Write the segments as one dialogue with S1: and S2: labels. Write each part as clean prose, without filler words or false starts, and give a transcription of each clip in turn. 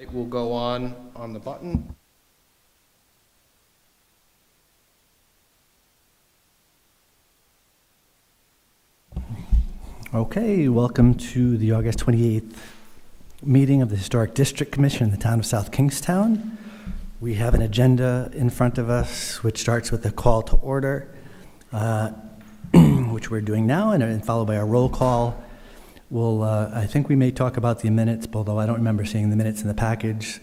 S1: It will go on the button.
S2: Okay, welcome to the August 28th meeting of the Historic District Commission in the town of South Kingstown. We have an agenda in front of us which starts with a call to order, which we're doing now, and followed by a roll call. I think we may talk about the minutes, although I don't remember seeing the minutes in the package.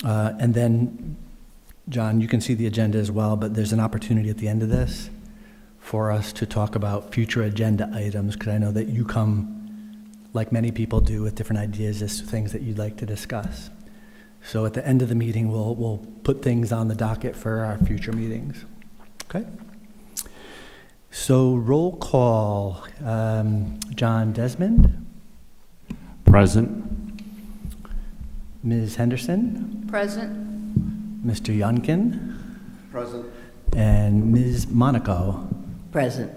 S2: And then, John, you can see the agenda as well, but there's an opportunity at the end of this for us to talk about future agenda items, because I know that you come, like many people do, with different ideas as to things that you'd like to discuss. So at the end of the meeting, we'll put things on the docket for our future meetings. Okay? So roll call. John Desmond?
S3: Present.
S2: Ms. Henderson?
S4: Present.
S2: Mr. Yunkin?
S1: Present.
S2: And Ms. Monaco?
S4: Present.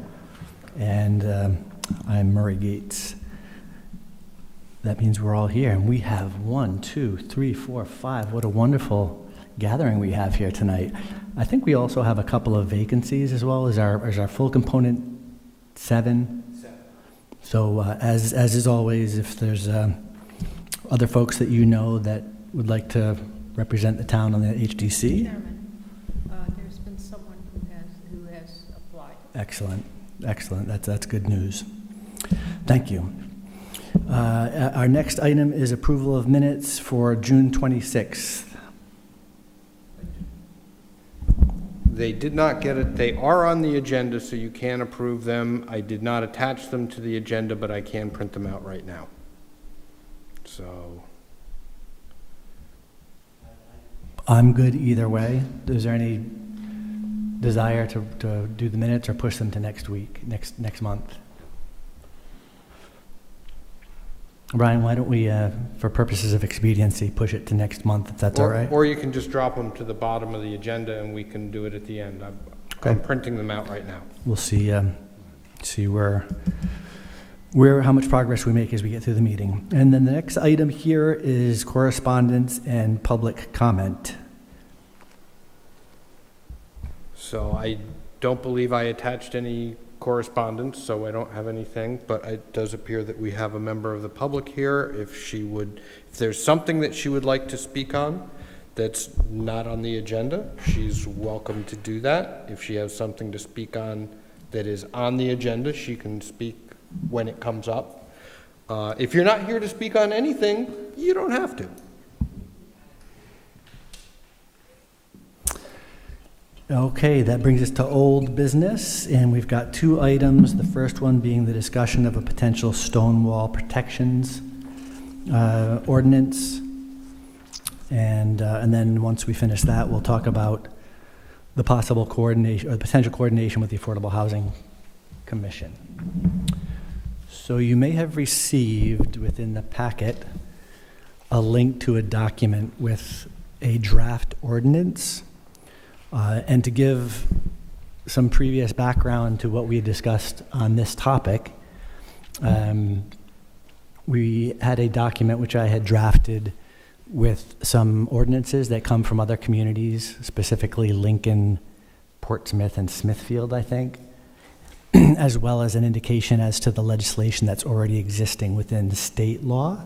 S2: And I'm Murray Gates. That means we're all here, and we have 1, 2, 3, 4, 5. What a wonderful gathering we have here tonight. I think we also have a couple of vacancies as well as our full component 7. So as is always, if there's other folks that you know that would like to represent the town on the HDC.
S4: Chairman, there's been someone who has applied.
S2: Excellent. That's good news. Thank you. Our next item is approval of minutes for June 26th.
S1: They did not get it. They are on the agenda, so you can approve them. I did not attach them to the agenda, but I can print them out right now. So,
S2: I'm good either way. Is there any desire to do the minutes or push them to next week, next month? Brian, why don't we, for purposes of expediency, push it to next month, if that's all right?
S1: or you can just drop them to the bottom of the agenda and we can do it at the end. I'm printing them out right now.
S2: We'll see where how much progress we make as we get through the meeting. And then the next item here is correspondence and public comment.
S1: So I don't believe I attached any correspondence, so I don't have anything, but it does appear that we have a member of the public here. If there's something that she would like to speak on that's not on the agenda, she's welcome to do that. If she has something to speak on that is on the agenda, she can speak when it comes up. If you're not here to speak on anything, you don't have to.
S2: Okay, that brings us to old business, and we've got 2 items. The first one being the discussion of a potential stone wall protections ordinance. And then once we finish that, we'll talk about the possible coordination or the potential coordination with the Affordable Housing Commission. So you may have received within the packet a link to a document with a draft ordinance. And to give some previous background to what we had discussed on this topic, we had a document which I had drafted with some ordinances that come from other communities, specifically Lincoln, Portsmouth, and Smithfield, I think, as well as an indication as to the legislation that's already existing within the state law.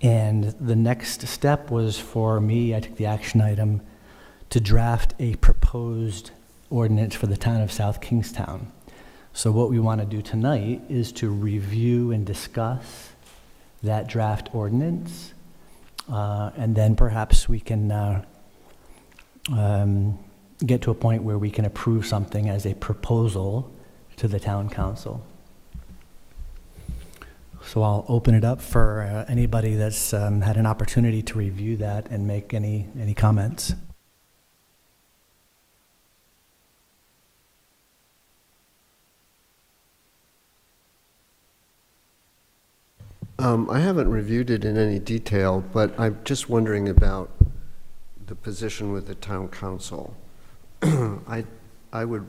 S2: And the next step was for me, I took the action item to draft a proposed ordinance for the town of South Kingstown. So what we want to do tonight is to review and discuss that draft ordinance, and then perhaps we can get to a point where we can approve something as a proposal to the town council. So I'll open it up for anybody that's had an opportunity to review that and make any comments.
S5: I haven't reviewed it in any detail, but I'm just wondering about the position with the town council. I would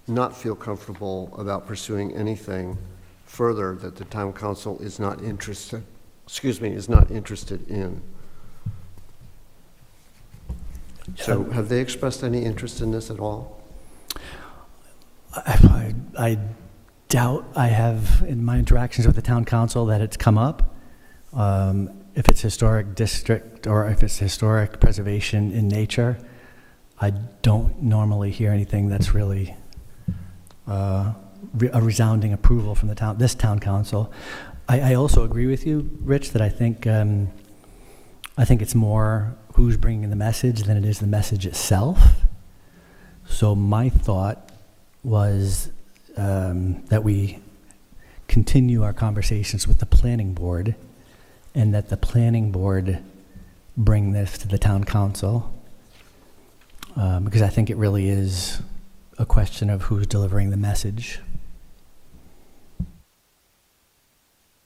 S5: not feel comfortable about pursuing anything further that the town council is not interested in. So have they expressed any interest in this at all?
S2: I doubt I have, in my interactions with the town council, that it's come up. If it's historic district or if it's historic preservation in nature, I don't normally hear anything that's really a resounding approval from this town council. I also agree with you, Rich, that I think it's more who's bringing the message than it is the message itself. So my thought was that we continue our conversations with the planning board, and that the planning board bring this to the town council, because I think it really is a question of who's delivering the message.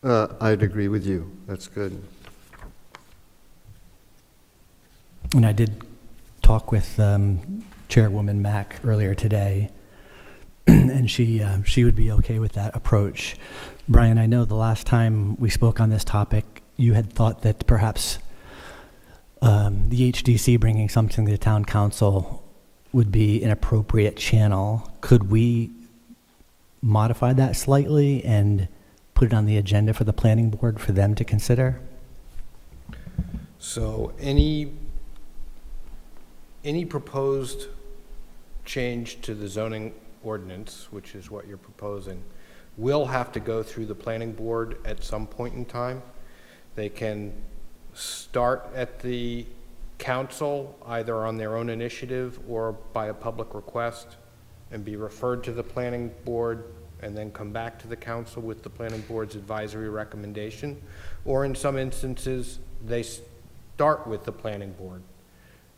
S5: I'd agree with you. That's good.
S2: And I did talk with Chairwoman Mack earlier today, and she would be okay with that approach. Brian, I know the last time we spoke on this topic, you had thought that perhaps the HDC bringing something to the town council would be an appropriate channel. Could we modify that slightly and put it on the agenda for the planning board for them to consider?
S1: So any proposed change to the zoning ordinance, which is what you're proposing, will have to go through the planning board at some point in time. They can start at the council, either on their own initiative or by a public request, and be referred to the planning board, and then come back to the council with the planning board's advisory recommendation. Or in some instances, they start with the planning board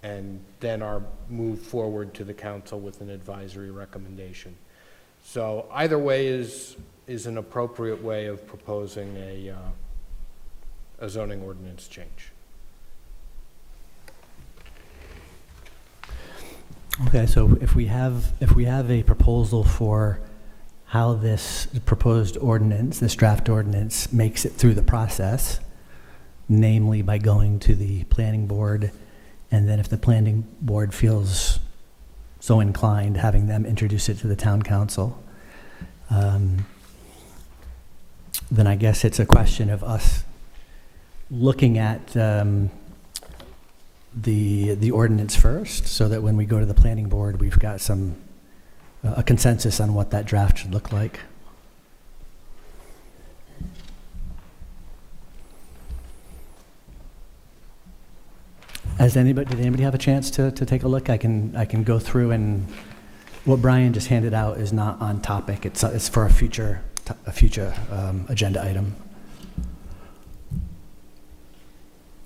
S1: and then are moved forward to the council with an advisory recommendation. So either way is an appropriate way of proposing a zoning ordinance change.
S2: Okay, so if we have a proposal for how this proposed ordinance, this draft ordinance, makes it through the process, namely by going to the planning board, and then if the planning board feels so inclined, having them introduce it to the town council, then I guess it's a question of us looking at the ordinance first, so that when we go to the planning board, we've got a consensus on what that draft should look like. Did anybody have a chance to take a look? I can go through, and what Brian just handed out is not on topic. It's for a future agenda item.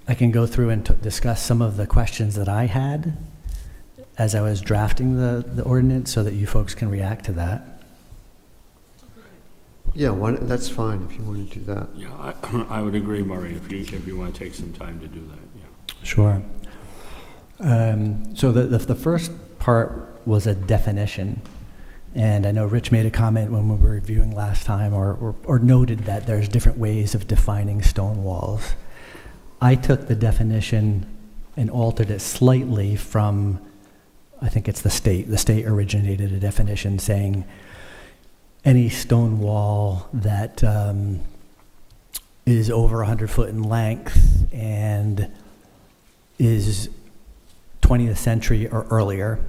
S2: I can go through and discuss some of the questions that I had as I was drafting the ordinance, so that you folks can react to that.
S5: Yeah, that's fine if you want to do that.
S3: Yeah, I would agree, Murray, if you want to take some time to do that, yeah.
S2: Sure. So the first part was a definition, and I know Rich made a comment when we were reviewing last time, or noted that there's different ways of defining stone walls. I took the definition and altered it slightly from, I think it's the state. The state originated a definition saying any stone wall that is over 100 foot in length and is 20th century or earlier.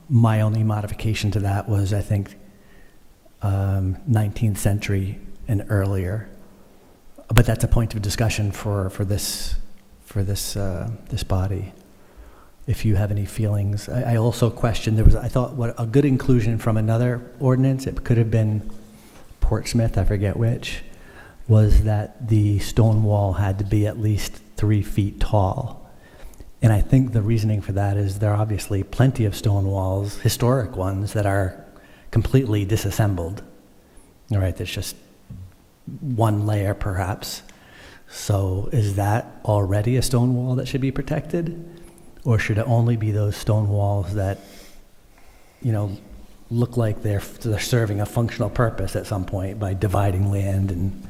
S2: My only modification to that was, I think, 19th century and earlier. But that's a point of discussion for this body. If you have any feelings, I also questioned, I thought what a good inclusion from another ordinance, it could have been Portsmouth, I forget which, was that the stone wall had to be at least 3 feet tall. And I think the reasoning for that is there are obviously plenty of stone walls, historic ones, that are completely disassembled. All right, there's just one layer perhaps. So is that already a stone wall that should be protected? Or should it only be those stone walls that, look like they're serving a functional purpose at some point by dividing land and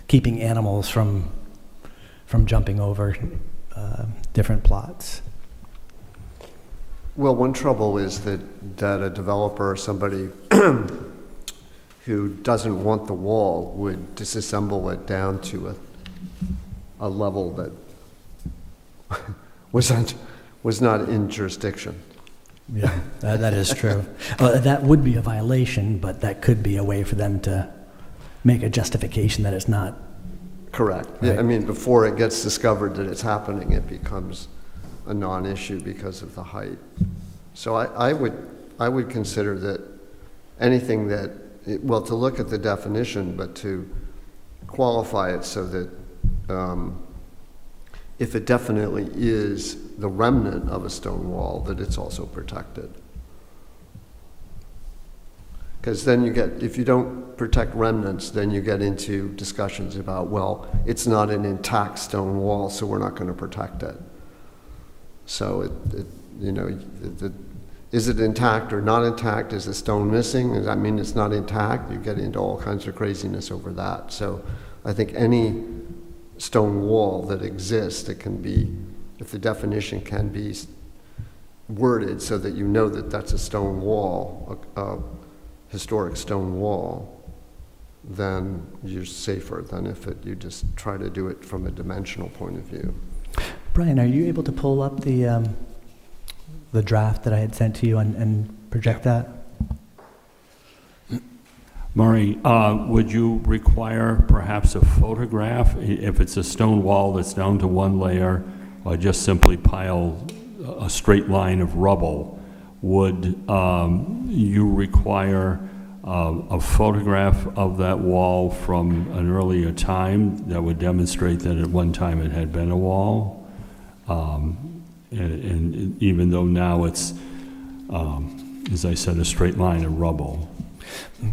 S2: keeping animals from jumping over different plots?
S5: Well, one trouble is that a developer or somebody who doesn't want the wall would disassemble it down to a level that was not in jurisdiction.
S2: Yeah, that is true. That would be a violation, but that could be a way for them to make a justification that it's not.
S5: Correct.
S2: Right.
S5: Yeah, I mean, before it gets discovered that it's happening, it becomes a non-issue because of the height. So I would consider that anything that, well, to look at the definition, but to qualify it so that if it definitely is the remnant of a stone wall, that it's also protected. Because then you get, if you don't protect remnants, then you get into discussions about, well, it's not an intact stone wall, so we're not going to protect it. So is it intact or not intact? Is the stone missing? Does that mean it's not intact? You get into all kinds of craziness over that. So I think any stone wall that exists, it can be, if the definition can be worded so that you know that that's a stone wall, a historic stone wall, then you're safer than if you just try to do it from a dimensional point of view.
S2: Brian, are you able to pull up the draft that I had sent to you and project that?
S3: Murray, would you require perhaps a photograph if it's a stone wall that's down to one layer, or just simply pile a straight line of rubble? Would you require a photograph of that wall from an earlier time that would demonstrate that at one time it had been a wall? And even though now it's, as I said, a straight line of rubble.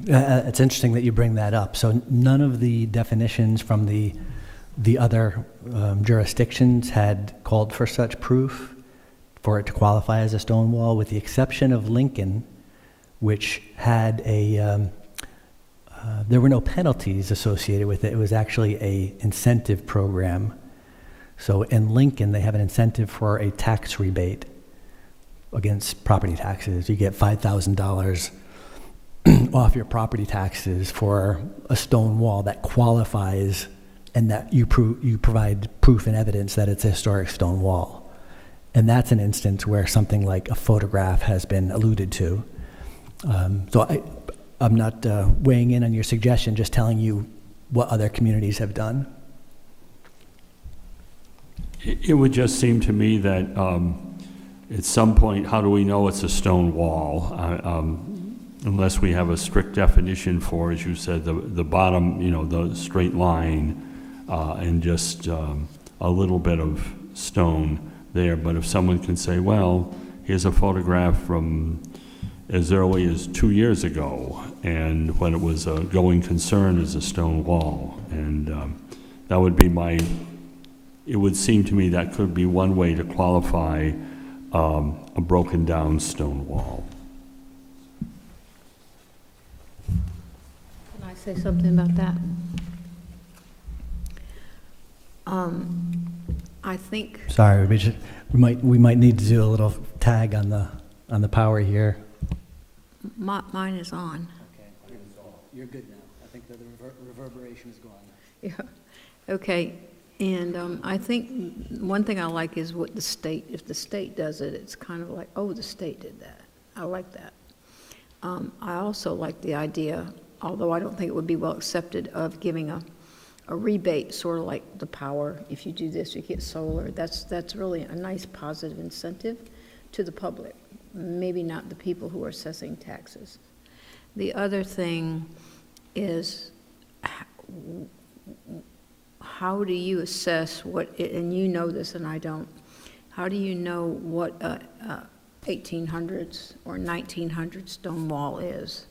S2: It's interesting that you bring that up. So none of the definitions from the other jurisdictions had called for such proof for it to qualify as a stone wall, with the exception of Lincoln, which had there were no penalties associated with it. It was actually an incentive program. So in Lincoln, they have an incentive for a tax rebate against property taxes. You get $5,000 off your property taxes for a stone wall that qualifies, and that you provide proof and evidence that it's a historic stone wall. And that's an instance where something like a photograph has been alluded to. So I'm not weighing in on your suggestion, just telling you what other communities have done.
S3: It would just seem to me that at some point, how do we know it's a stone wall? Unless we have a strict definition for, as you said, the bottom, the straight line, and just a little bit of stone there. But if someone can say, well, here's a photograph from as early as 2 years ago, and when it was a going concern as a stone wall, and that would be it would seem to me that could be one way to qualify a broken down stone wall.
S4: Can I say something about that? I think,
S2: Sorry, we might need to do a little tag on the power here.
S4: mine is on.
S2: Okay, you're good now. I think the reverberation is gone.
S4: Yeah, okay, and I think one thing I like is what the state, if the state does it, it's kind of like, oh, the state did that. I like that. I also like the idea, although I don't think it would be well accepted, of giving a rebate, sort of like the power. If you do this, you get solar. That's really a nice positive incentive to the public, maybe not the people who are assessing taxes. The other thing is, how do you assess what, and you know this and I don't, how do you know what 1800s or 1900s stone wall is?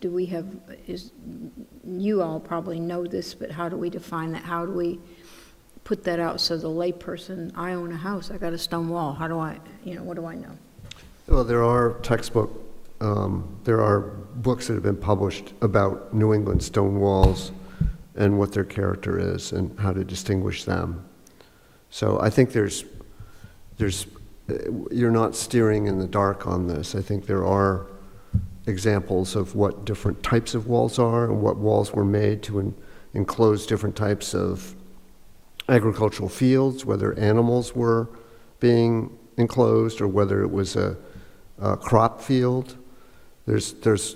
S4: Do we have, you all probably know this, but how do we define that? How do we put that out so the layperson, I own a house, I got a stone wall, how do I, what do I know?
S5: Well, there are there are books that have been published about New England stone walls and what their character is and how to distinguish them. So I think there's you're not steering in the dark on this. I think there are examples of what different types of walls are and what walls were made to enclose different types of agricultural fields, whether animals were being enclosed or whether it was a crop field. There's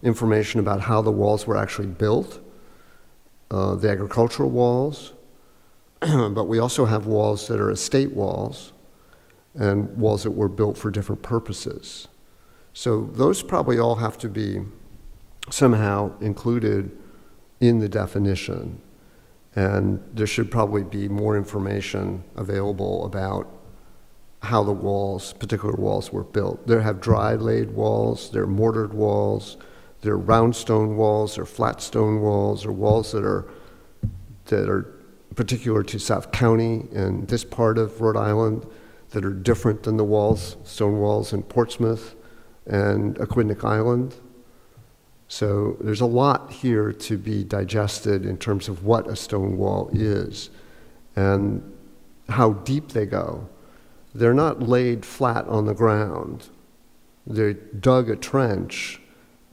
S5: information about how the walls were actually built, the agricultural walls, but we also have walls that are estate walls and walls that were built for different purposes. So those probably all have to be somehow included in the definition. And there should probably be more information available about how the walls, particular walls, were built. There have dry laid walls, there are mortared walls, there are round stone walls, there are flat stone walls, or walls that are particular to South County and this part of Rhode Island that are different than the walls, stone walls in Portsmouth and Aquidneck Island. So there's a lot here to be digested in terms of what a stone wall is and how deep they go. They're not laid flat on the ground. They dug a trench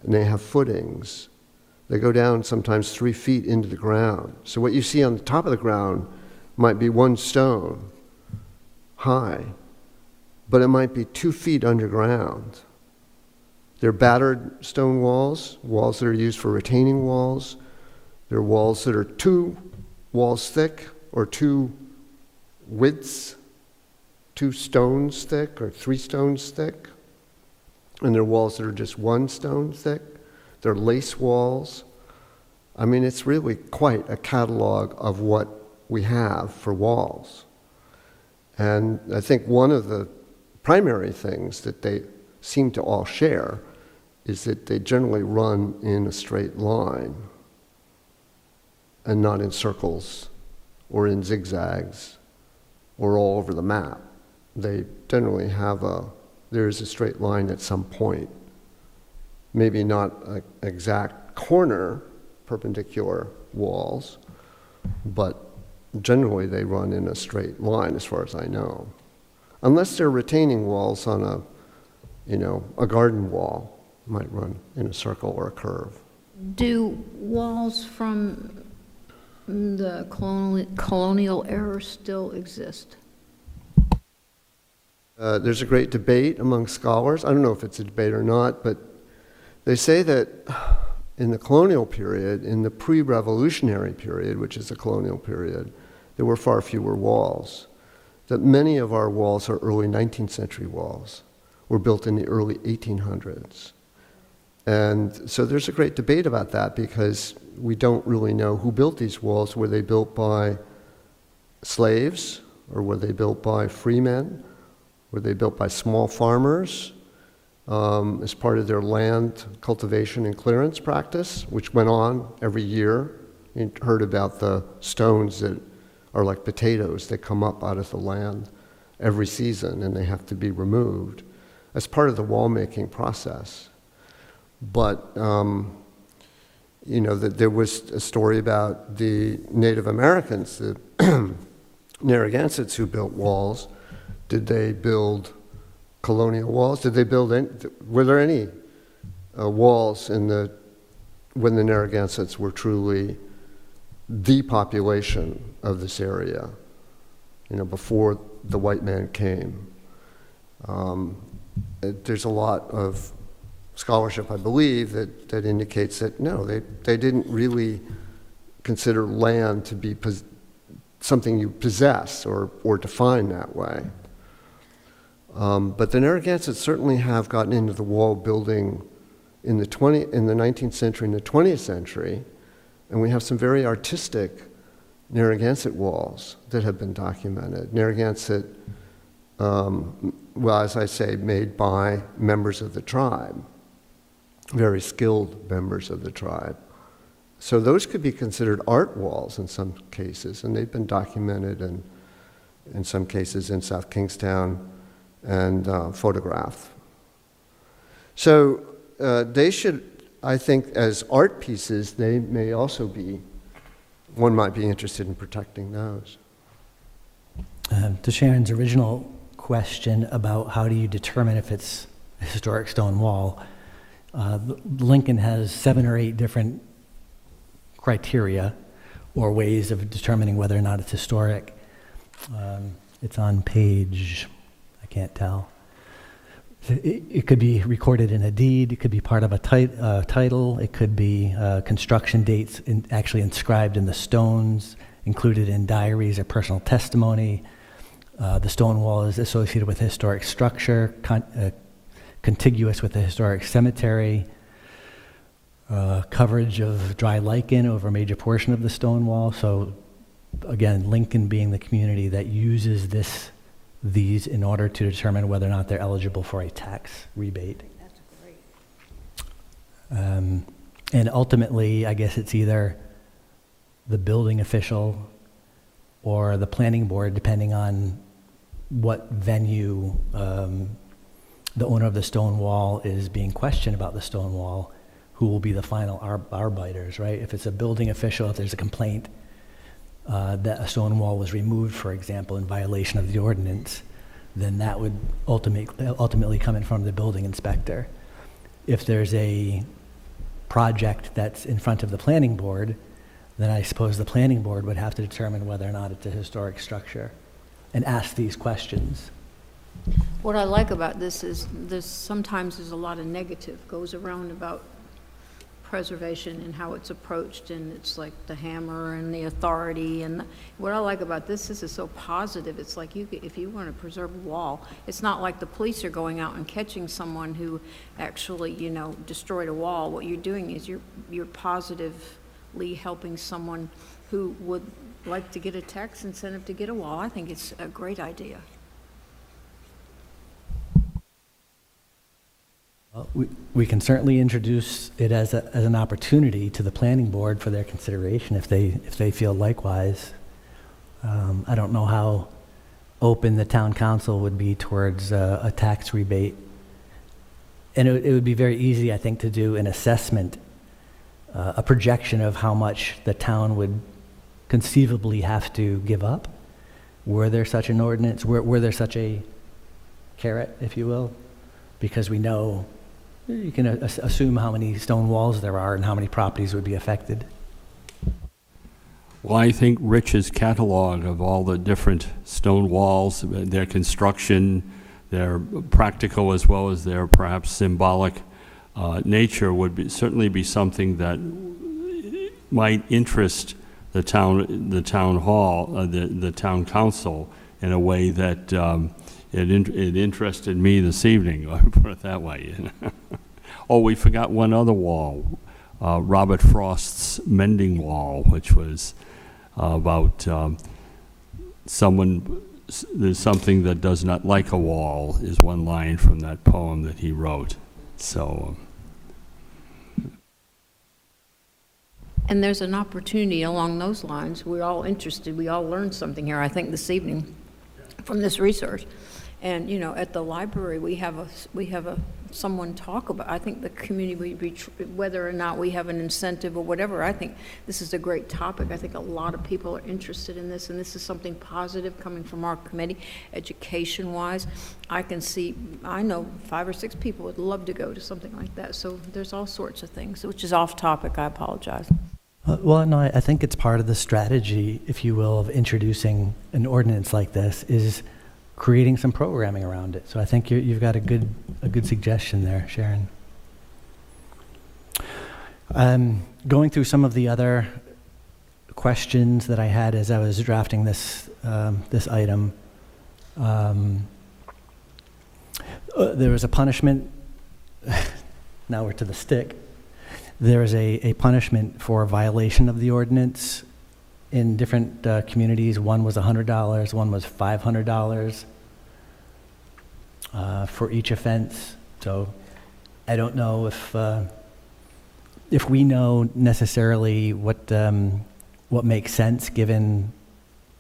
S5: and they have footings. They go down sometimes 3 feet into the ground. So what you see on the top of the ground might be 1 stone high, but it might be 2 feet underground. They're battered stone walls, walls that are used for retaining walls. They're walls that are 2 walls thick or 2 widths, 2 stones thick or 3 stones thick. And there are walls that are just 1 stone thick. They're lace walls. I mean, it's really quite a catalog of what we have for walls. And I think one of the primary things that they seem to all share is that they generally run in a straight line and not in circles or in zigzags or all over the map. They generally have there's a straight line at some point. Maybe not an exact corner perpendicular walls, but generally they run in a straight line as far as I know. Unless they're retaining walls on a garden wall might run in a circle or a curve.
S4: Do walls from the colonial era still exist?
S5: There's a great debate among scholars. I don't know if it's a debate or not, but they say that in the colonial period, in the pre-revolutionary period, which is the colonial period, there were far fewer walls. That many of our walls are early 19th century walls, were built in the early 1800s. And so there's a great debate about that because we don't really know who built these walls. Were they built by slaves or were they built by freemen? Were they built by small farmers as part of their land cultivation and clearance practice, which went on every year? You heard about the stones that are like potatoes that come up out of the land every season and they have to be removed as part of the wall making process. But that there was a story about the Native Americans, the Narragansetts who built walls. Did they build colonial walls? Did they build were there any walls when the Narragansetts were truly the population of this area, before the white man came? There's a lot of scholarship, I believe, that indicates that no, they didn't really consider land to be something you possess or define that way. But the Narragansetts certainly have gotten into the wall building in the 19th century and the 20th century, and we have some very artistic Narragansett walls that have been documented. Narragansett, as I say, made by members of the tribe, very skilled members of the tribe. So those could be considered art walls in some cases, and they've been documented in some cases in South Kingstown and photographed. So they should, I think, as art pieces, they may also be, one might be interested in protecting those.
S2: To Sharon's original question about how do you determine if it's a historic stone wall. Lincoln has 7 or 8 different criteria or ways of determining whether or not it's historic. It's on page, I can't tell. It could be recorded in a deed, it could be part of a title, it could be construction dates actually inscribed in the stones, included in diaries or personal testimony. The stone wall is associated with a historic structure, contiguous with a historic cemetery, coverage of dry lichen over a major portion of the stone wall. So again, Lincoln being the community that uses these in order to determine whether or not they're eligible for a tax rebate.
S4: That's great.
S2: And ultimately, I guess it's either the building official or the planning board, depending on what venue the owner of the stone wall is being questioned about the stone wall, who will be the final arbiters, right? If it's a building official, if there's a complaint that a stone wall was removed, for example, in violation of the ordinance, then that would ultimately come in from the building inspector. If there's a project that's in front of the planning board, then I suppose the planning board would have to determine whether or not it's a historic structure and ask these questions.
S4: What I like about this is sometimes there's a lot of negative goes around about preservation and how it's approached, and it's like the hammer and the authority. And what I like about this is so positive. It's like if you want to preserve a wall, it's not like the police are going out and catching someone who actually, destroyed a wall. What you're doing is you're positively helping someone who would like to get a tax incentive to get a wall. I think it's a great idea.
S2: Well, we can certainly introduce it as an opportunity to the planning board for their consideration if they feel likewise. I don't know how open the town council would be towards a tax rebate. And it would be very easy, I think, to do an assessment, a projection of how much the town would conceivably have to give up were there such an ordinance, were there such a carrot, if you will, because we know you can assume how many stone walls there are and how many properties would be affected.
S3: Well, I think Rich's catalog of all the different stone walls, their construction, their practical as well as their perhaps symbolic nature would certainly be something that might interest the town hall, the town council in a way that it interested me this evening. I'll put it that way. Oh, we forgot one other wall, Robert Frost's mending wall, which was about there's something that does not like a wall, is one line from that poem that he wrote. So.
S4: And there's an opportunity along those lines. We're all interested. We all learned something here, I think, this evening from this research. And, at the library, we have someone talk about, I think the community, whether or not we have an incentive or whatever, I think this is a great topic. I think a lot of people are interested in this, and this is something positive coming from our committee, education-wise. I know 5 or 6 people would love to go to something like that. So there's all sorts of things, which is off topic. I apologize.
S2: Well, no, I think it's part of the strategy, if you will, of introducing an ordinance like this is creating some programming around it. So I think you've got a good suggestion there, Sharon. Going through some of the other questions that I had as I was drafting this item, there was a punishment. Now we're to the stick. There is a punishment for violation of the ordinance in different communities. One was $100, one was $500 for each offense. So I don't know if we know necessarily what makes sense given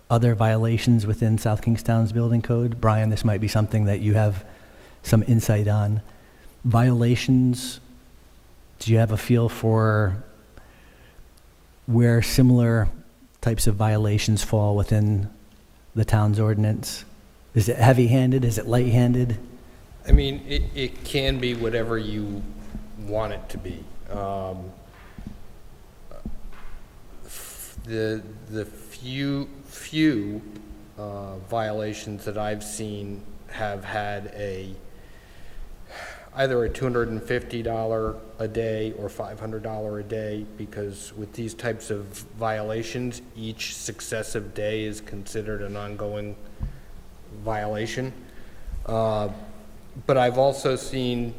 S2: other violations within South Kingstown's building code. Brian, this might be something that you have some insight on. Violations, do you have a feel for where similar types of violations fall within the town's ordinance? Is it heavy-handed? Is it light-handed?
S1: I mean, it can be whatever you want it to be. The few violations that I've seen have had either a $250 a day or $500 a day, because with these types of violations, each successive day is considered an ongoing violation. But I've also seen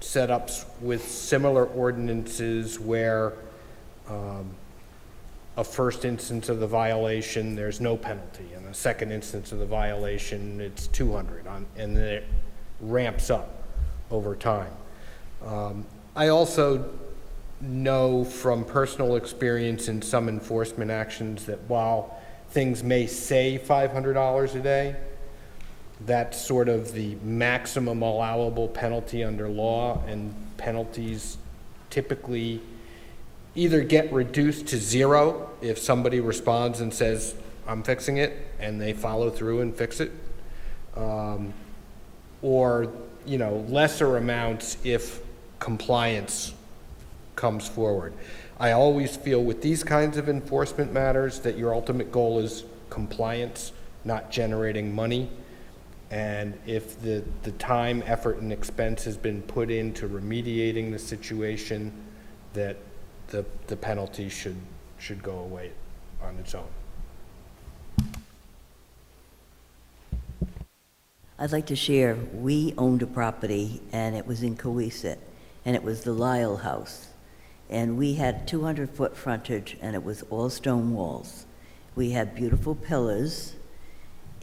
S1: setups with similar ordinances where a first instance of the violation, there's no penalty, and a second instance of the violation, it's 200, and then it ramps up over time. I also know from personal experience in some enforcement actions that while things may say $500 a day, that's sort of the maximum allowable penalty under law, and penalties typically either get reduced to zero if somebody responds and says, I'm fixing it, and they follow through and fix it, or, you know, lesser amounts if compliance comes forward. I always feel with these kinds of enforcement matters that your ultimate goal is compliance, not generating money. And if the time, effort, and expense has been put into remediating the situation, that the penalty should go away on its own.
S6: I'd like to share, we owned a property, and it was in Cohasset, and it was the Lyle House. And we had 200-foot frontage, and it was all stone walls. We had beautiful pillars,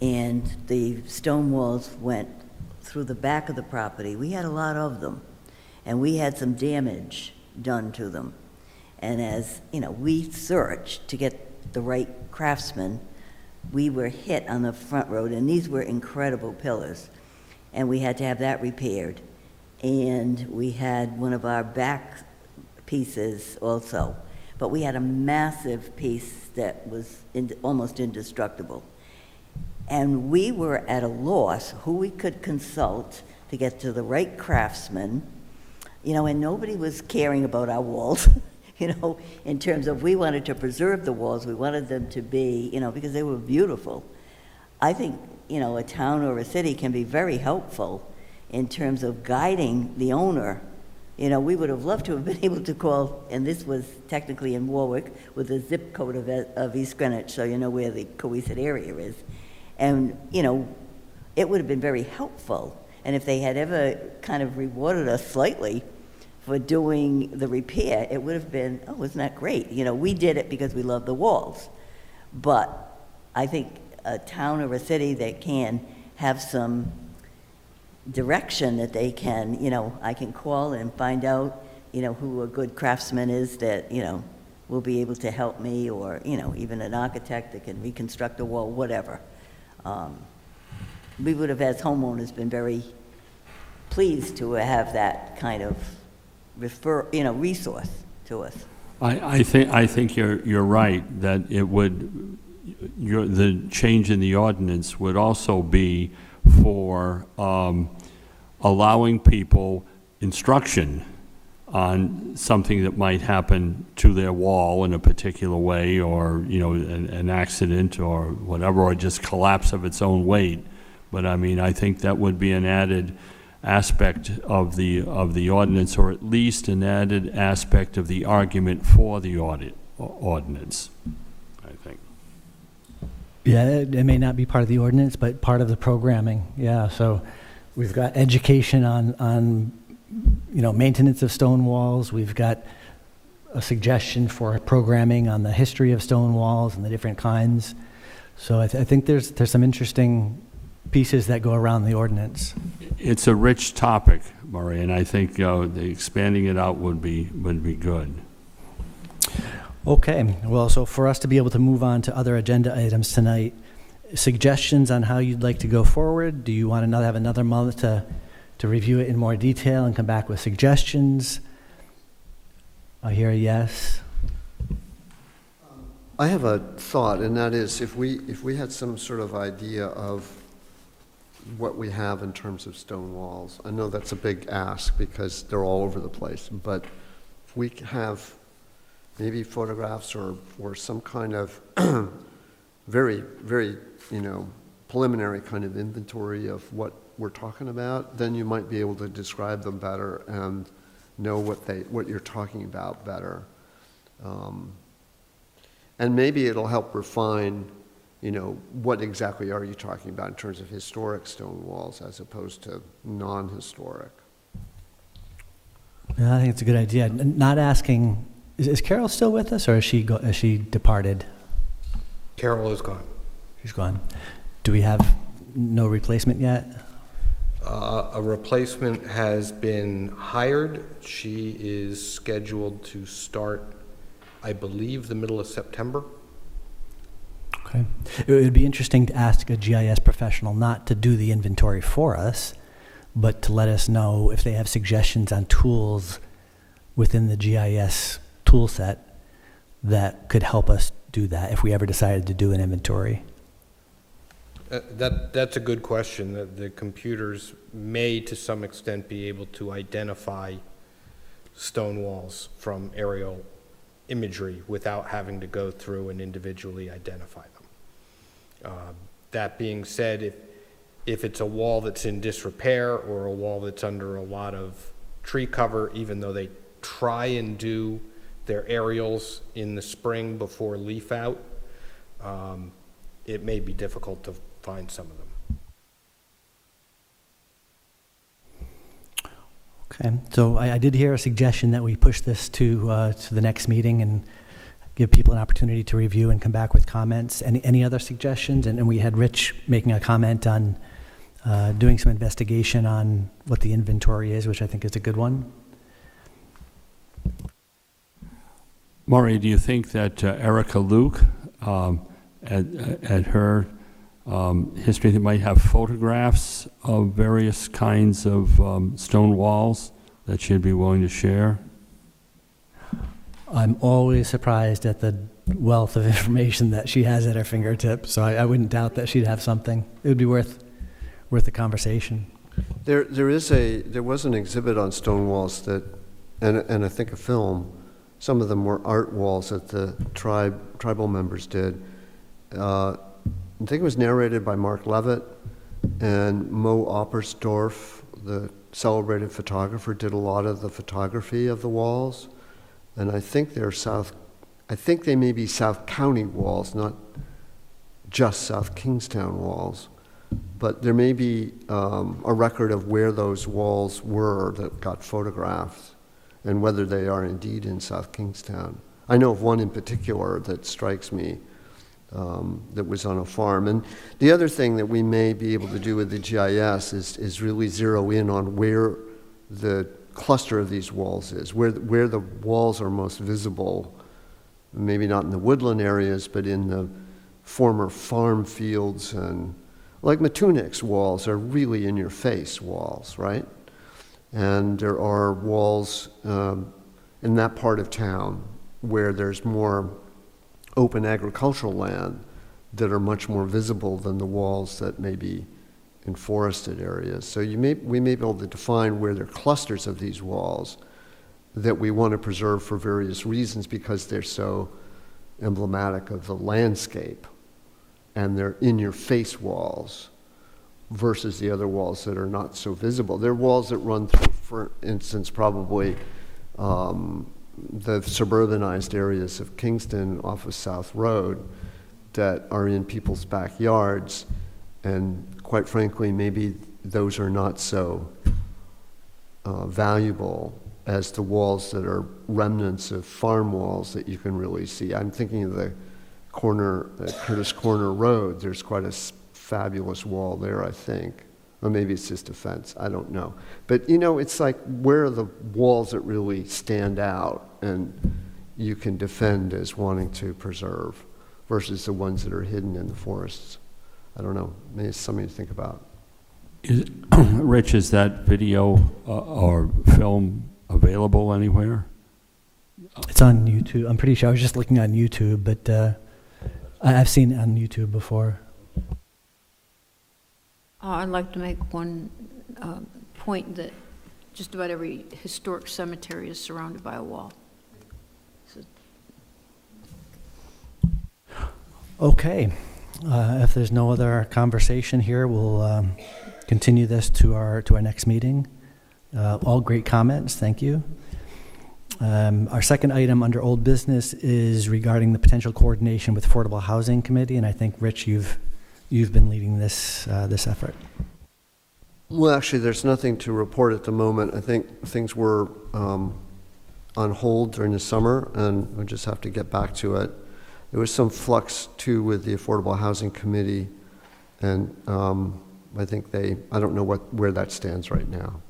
S6: and the stone walls went through the back of the property. We had a lot of them, and we had some damage done to them. And as, you know, we searched to get the right craftsman, we were hit on the front road, and these were incredible pillars. And we had to have that repaired. And we had one of our back pieces also. But we had a massive piece that was almost indestructible. And we were at a loss who we could consult to get to the right craftsman, you know, and nobody was caring about our walls, you know, in terms of we wanted to preserve the walls, we wanted them to be, you know, because they were beautiful. I think, you know, a town or a city can be very helpful in terms of guiding the owner. You know, we would have loved to have been able to call, and this was technically in Warwick, with the zip code of East Greenwich, so you know where the Cohasset area is. And, you know, it would have been very helpful. And if they had ever kind of rewarded us slightly for doing the repair, it would have been, oh, isn't that great? You know, we did it because we love the walls. But I think a town or a city that can have some direction that they can, you know, I can call and find out, you know, who a good craftsman is that, you know, will be able to help me, or, you know, even an architect that can reconstruct a wall, whatever. We would have, as homeowners, been very pleased to have that kind of resource to us.
S3: I think you're right, that it would, the change in the ordinance would also be for allowing people instruction on something that might happen to their wall in a particular way, or, you know, an accident or whatever, or just collapse of its own weight. But I mean, I think that would be an added aspect of the ordinance, or at least an added aspect of the argument for the ordinance, I think.
S2: Yeah, it may not be part of the ordinance, but part of the programming, yeah. So we've got education on you know, maintenance of stone walls. We've got a suggestion for programming on the history of stone walls and the different kinds. So I think there's some interesting pieces that go around the ordinance.
S3: It's a rich topic, Murray, and I think the expanding it out would be good.
S2: Okay, well, so for us to be able to move on to other agenda items tonight, suggestions on how you'd like to go forward? Do you want to have another month to review it in more detail and come back with suggestions? I hear a yes.
S5: I have a thought, and that is, if we had some sort of idea of what we have in terms of stone walls. I know that's a big ask because they're all over the place, but if we have maybe photographs or some kind of very, very, preliminary kind of inventory of what we're talking about, then you might be able to describe them better and know what you're talking about better. And maybe it'll help refine, what exactly are you talking about in terms of historic stone walls as opposed to non-historic.
S2: Yeah, I think it's a good idea. Not asking, is Carol still with us, or is she departed?
S1: Carol is gone.
S2: She's gone. Do we have no replacement yet?
S1: A replacement has been hired. She is scheduled to start, I believe, the middle of September.
S2: Okay. It would be interesting to ask a GIS professional not to do the inventory for us, but to let us know if they have suggestions on tools within the GIS tool set that could help us do that if we ever decided to do an inventory.
S1: That's a good question. The computers may, to some extent, be able to identify stone walls from aerial imagery without having to go through and individually identify them. That being said, if it's a wall that's in disrepair or a wall that's under a lot of tree cover, even though they try and do their aerials in the spring before leaf out, it may be difficult to find some of them.
S2: Okay, so I did hear a suggestion that we push this to the next meeting and give people an opportunity to review and come back with comments. Any other suggestions? And we had Rich making a comment on doing some investigation on what the inventory is, which I think is a good one.
S3: Maury, do you think that Erica Luke, at her history, they might have photographs of various kinds of stone walls that she'd be willing to share?
S2: I'm always surprised at the wealth of information that she has at her fingertips, so I wouldn't doubt that she'd have something. It would be worth the conversation.
S5: There was an exhibit on stone walls that, and I think a film. Some of them were art walls that the tribal members did. I think it was narrated by Mark Levitt, and Mo Oppersdorf, the celebrated photographer, did a lot of the photography of the walls. And I think they may be South County walls, not just South Kingstown walls. But there may be a record of where those walls were that got photographed and whether they are indeed in South Kingstown. I know of one in particular that strikes me that was on a farm. And the other thing that we may be able to do with the GIS is really zero in on where the cluster of these walls is, where the walls are most visible, maybe not in the woodland areas, but in the former farm fields. And like Matunik's walls are really in-your-face walls, right? And there are walls in that part of town where there's more open agricultural land that are much more visible than the walls that may be in forested areas. So we may be able to define where there are clusters of these walls that we want to preserve for various reasons because they're so emblematic of the landscape and they're in-your-face walls versus the other walls that are not so visible. There are walls that run through, for instance, probably the suburbanized areas of Kingston off of South Road that are in people's backyards, and quite frankly, maybe those are not so valuable as the walls that are remnants of farm walls that you can really see. I'm thinking of the corner, Curtis Corner Road. There's quite a fabulous wall there, I think. Or maybe it's just a fence, I don't know. But it's like, where are the walls that really stand out and you can defend as wanting to preserve versus the ones that are hidden in the forests? I don't know, maybe it's something to think about.
S3: Rich, is that video or film available anywhere?
S2: It's on YouTube. I'm pretty sure. I was just looking on YouTube, but I've seen it on YouTube before.
S4: I'd like to make one point that just about every historic cemetery is surrounded by a wall. So
S2: Okay, if there's no other conversation here, we'll continue this to our next meeting. All great comments, thank you. Our second item under old business is regarding the potential coordination with Affordable Housing Committee, and I think, Rich, you've been leading this effort.
S5: Well, actually, there's nothing to report at the moment. I think things were on hold during the summer, and we'll just have to get back to it. There was some flux, too, with the Affordable Housing Committee, and I think I don't know where that stands right now.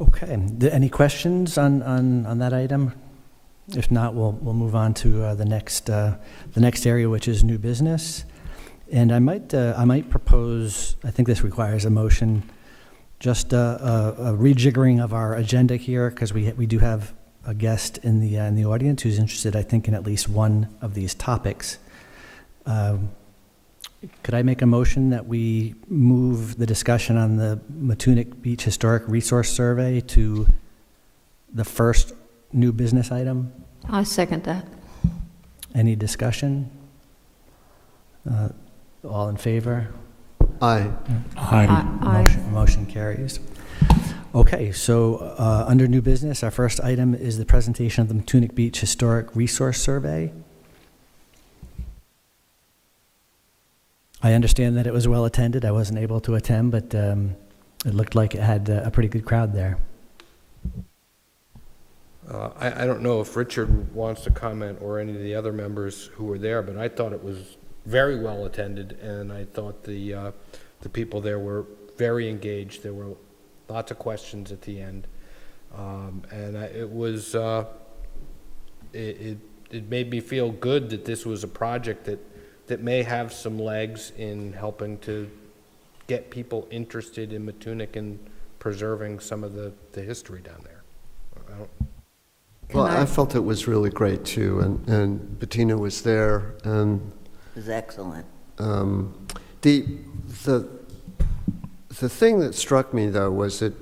S2: Okay, any questions on that item? If not, we'll move on to the next area, which is new business. And I might propose, I think this requires a motion, just a rejiggering of our agenda here, because we do have a guest in the audience who's interested, I think, in at least one of these topics. Could I make a motion that we move the discussion on the Matunic Beach Historic Resource Survey to the first new business item?
S4: I second that.
S2: Any discussion? All in favor?
S5: Aye.
S4: Aye.
S2: Motion carries. Okay, so under new business, our first item is the presentation of the Matunic Beach Historic Resource Survey. I understand that it was well attended. I wasn't able to attend, but it looked like it had a pretty good crowd there.
S1: I don't know if Richard wants to comment or any of the other members who were there, but I thought it was very well attended, and I thought the people there were very engaged. There were lots of questions at the end, and it made me feel good that this was a project that may have some legs in helping to get people interested in Matunic and preserving some of the history down there.
S5: Well, I felt it was really great, too, and Bettina was there, and
S6: It was excellent.
S5: the thing that struck me, though, was that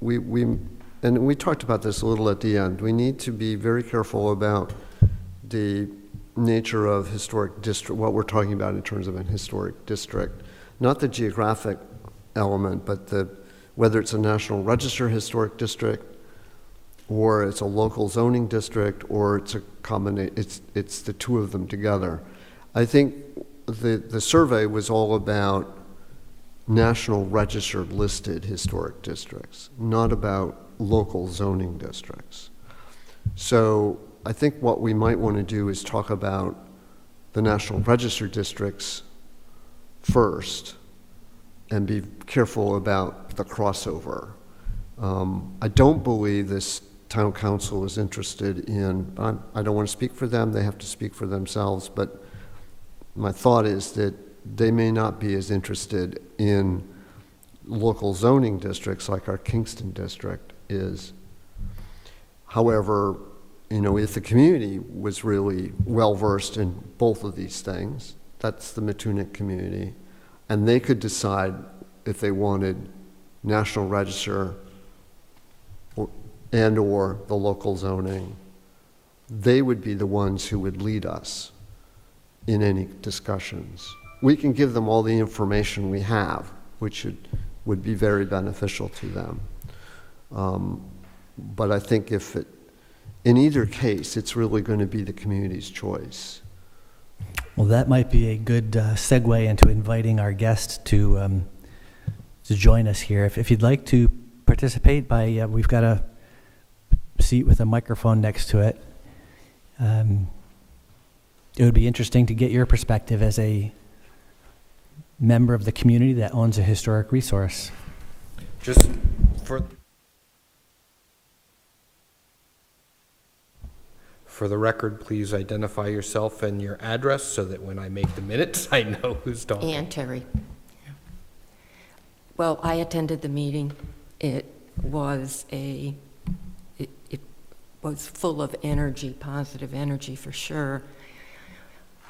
S5: we talked about this a little at the end, we need to be very careful about the nature of historic district, what we're talking about in terms of an historic district, not the geographic element, but whether it's a National Register historic district, or it's a local zoning district, or it's a combination. It's the two of them together. I think the survey was all about National Register listed historic districts, not about local zoning districts. So I think what we might want to do is talk about the National Register districts first and be careful about the crossover. I don't believe this town council is interested in, I don't want to speak for them, they have to speak for themselves, but my thought is that they may not be as interested in local zoning districts like our Kingston district is. However, if the community was really well-versed in both of these things, that's the Matunic community, and they could decide if they wanted National Register or the local zoning, they would be the ones who would lead us in any discussions. We can give them all the information we have, which would be very beneficial to them. But I think in either case, it's really going to be the community's choice.
S2: Well, that might be a good segue into inviting our guest to join us here. If you'd like to participate, we've got a seat with a microphone next to it. It would be interesting to get your perspective as a member of the community that owns a historic resource.
S1: Just for the record, please identify yourself and your address so that when I make the minutes, I know who's talking.
S7: Ann Terry. Well, I attended the meeting. It was it was full of energy, positive energy for sure.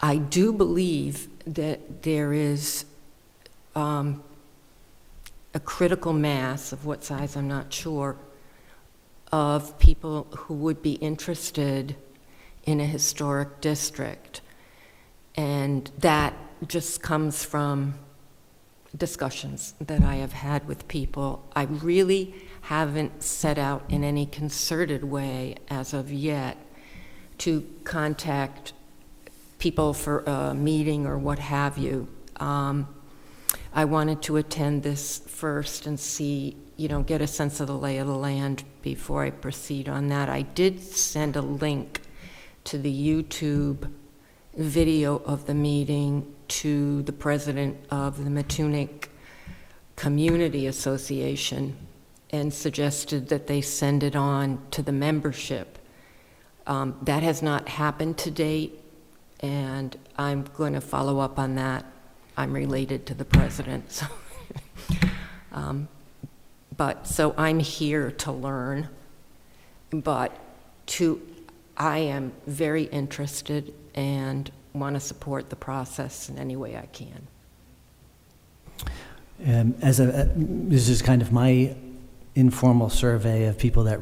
S7: I do believe that there is a critical mass, of what size I'm not sure, of people who would be interested in a historic district. And that just comes from discussions that I have had with people. I really haven't set out in any concerted way as of yet to contact people for a meeting or what have you. I wanted to attend this first and see, get a sense of the lay of the land before I proceed on that. I did send a link to the YouTube video of the meeting to the president of the Matunic Community Association and suggested that they send it on to the membership. That has not happened to date, and I'm going to follow up on that. I'm related to the president, so so I'm here to learn, but I am very interested and want to support the process in any way I can.
S2: This is kind of my informal survey of people that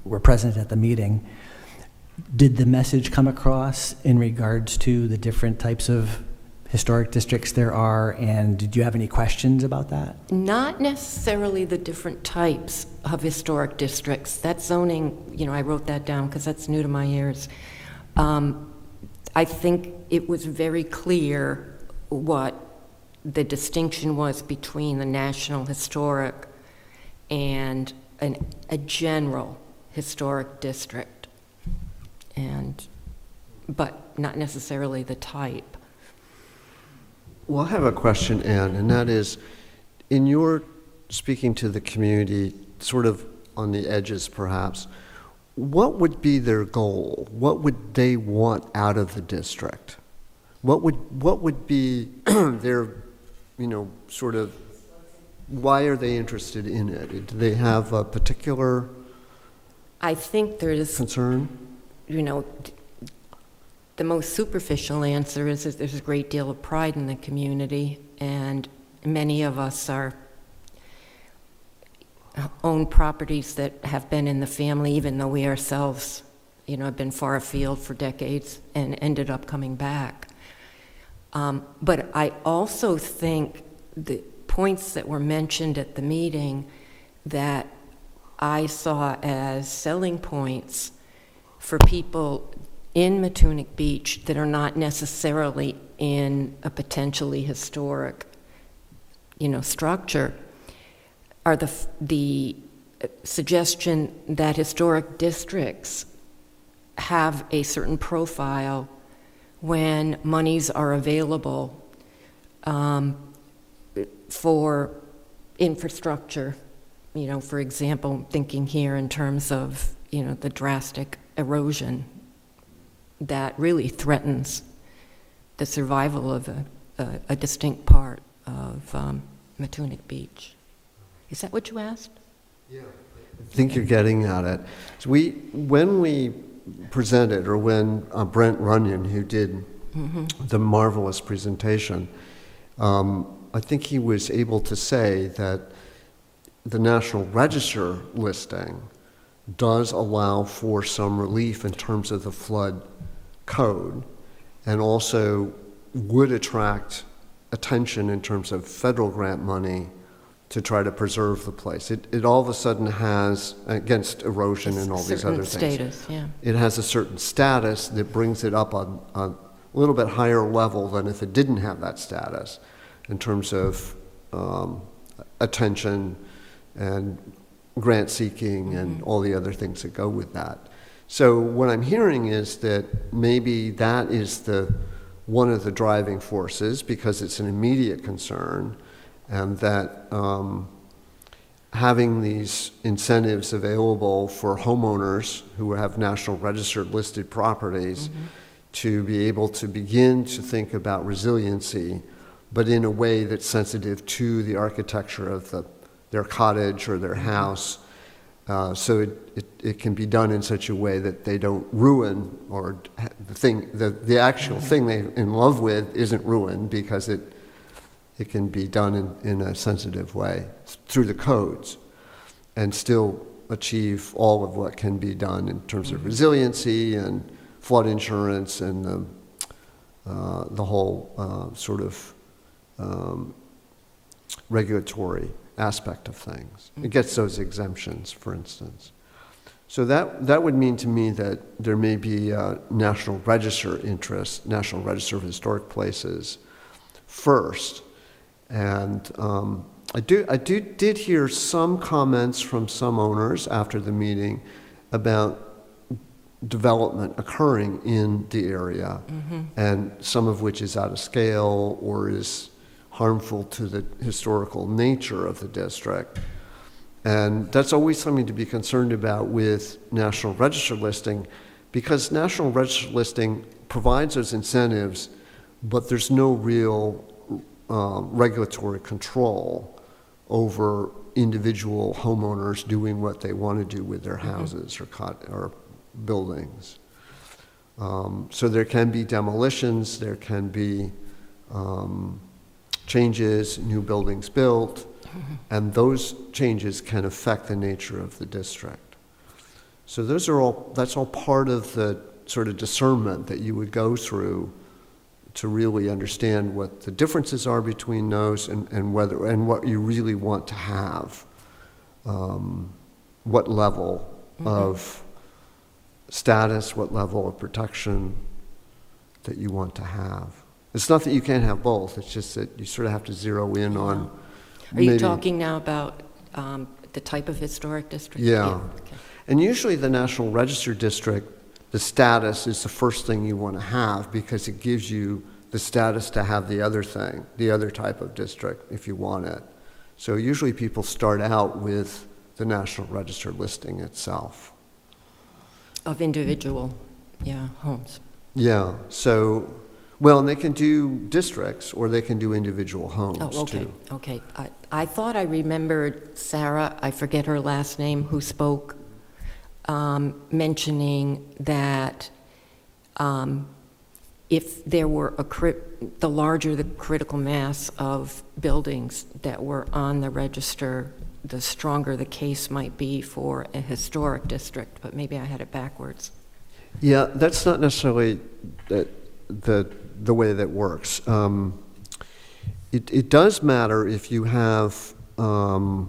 S2: were present at the meeting. Did the message come across in regards to the different types of historic districts there are, and did you have any questions about that?
S7: Not necessarily the different types of historic districts. That zoning, I wrote that down because that's new to my ears. I think it was very clear what the distinction was between the National Historic and a general historic district, but not necessarily the type.
S5: Well, I have a question, Ann, and that is, in your speaking to the community, sort of on the edges perhaps, what would be their goal? What would they want out of the district? What would be their, sort of, why are they interested in it? Do they have a particular
S7: I think there's,
S5: concern?
S7: the most superficial answer is there's a great deal of pride in the community, and many of us own properties that have been in the family, even though we ourselves, have been far afield for decades and ended up coming back. But I also think the points that were mentioned at the meeting that I saw as selling points for people in Matunic Beach that are not necessarily in a potentially historic, structure, are the suggestion that historic districts have a certain profile when monies are available for infrastructure. For example, thinking here in terms of, the drastic erosion that really threatens the survival of a distinct part of Matunic Beach. Is that what you asked?
S5: Yeah. I think you're getting at it. So when we presented, or when Brent Runyon, who did the marvelous presentation, I think he was able to say that the National Register listing does allow for some relief in terms of the flood code, and also would attract attention in terms of federal grant money to try to preserve the place. It all of a sudden has, against erosion and all these other things,
S7: status, yeah.
S5: it has a certain status that brings it up on a little bit higher level than if it didn't have that status in terms of attention and grant seeking and all the other things that go with that. So what I'm hearing is that maybe that is one of the driving forces, because it's an immediate concern, and that having these incentives available for homeowners who have National Register listed properties to be able to begin to think about resiliency, but in a way that's sensitive to the architecture of their cottage or their house, So it can be done in such a way that they don't ruin, or the actual thing they're in love with isn't ruined, because it can be done in a sensitive way through the codes and still achieve all of what can be done in terms of resiliency and flood insurance and the whole sort of regulatory aspect of things. It gets those exemptions, for instance. So that would mean to me that there may be a National Register interest, National Register of Historic Places first. And I did hear some comments from some owners after the meeting about development occurring in the area, and some of which is out of scale or is harmful to the historical nature of the district. And that's always something to be concerned about with National Register listing, because National Register listing provides those incentives, but there's no real regulatory control over individual homeowners doing what they want to do with their houses or buildings. So there can be demolitions, there can be changes, new buildings built, and those changes can affect the nature of the district. So that's all part of the sort of discernment that you would go through to really understand what the differences are between those and what you really want to have, what level of status, what level of protection that you want to have. It's not that you can't have both, it's just that you sort of have to zero in on.
S7: Are you talking now about the type of historic district?
S5: Yeah.
S7: Okay.
S5: And usually the National Register district, the status is the first thing you want to have, because it gives you the status to have the other thing, the other type of district, if you want it. So usually people start out with the National Register listing itself.
S7: Of individual, homes.
S5: Yeah, so, well, and they can do districts, or they can do individual homes,
S7: Oh, okay,
S5: too.
S7: okay. I thought I remembered Sarah, I forget her last name, who spoke, mentioning that if there were the larger the critical mass of buildings that were on the register, the stronger the case might be for a historic district, but maybe I had it backwards.
S5: Yeah, that's not necessarily the way that works. It does matter if you have, for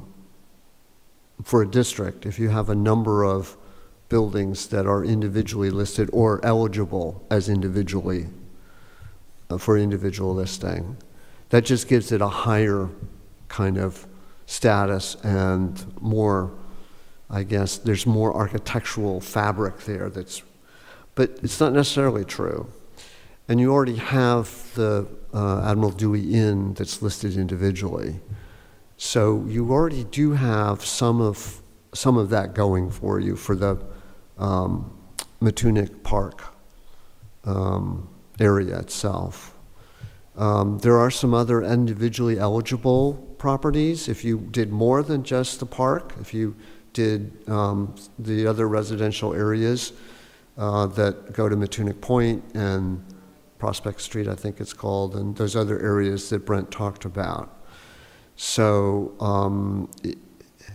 S5: a district, if you have a number of buildings that are individually listed or eligible as individually for individual listing. That just gives it a higher kind of status and more, I guess, there's more architectural fabric there but it's not necessarily true. And you already have the Admiral Dewey Inn that's listed individually. So you already do have some of that going for you for the Matunic Park area itself. There are some other individually eligible properties. If you did more than just the park, if you did the other residential areas that go to Matunic Point and Prospect Street, I think it's called, and those other areas that Brent talked about. So,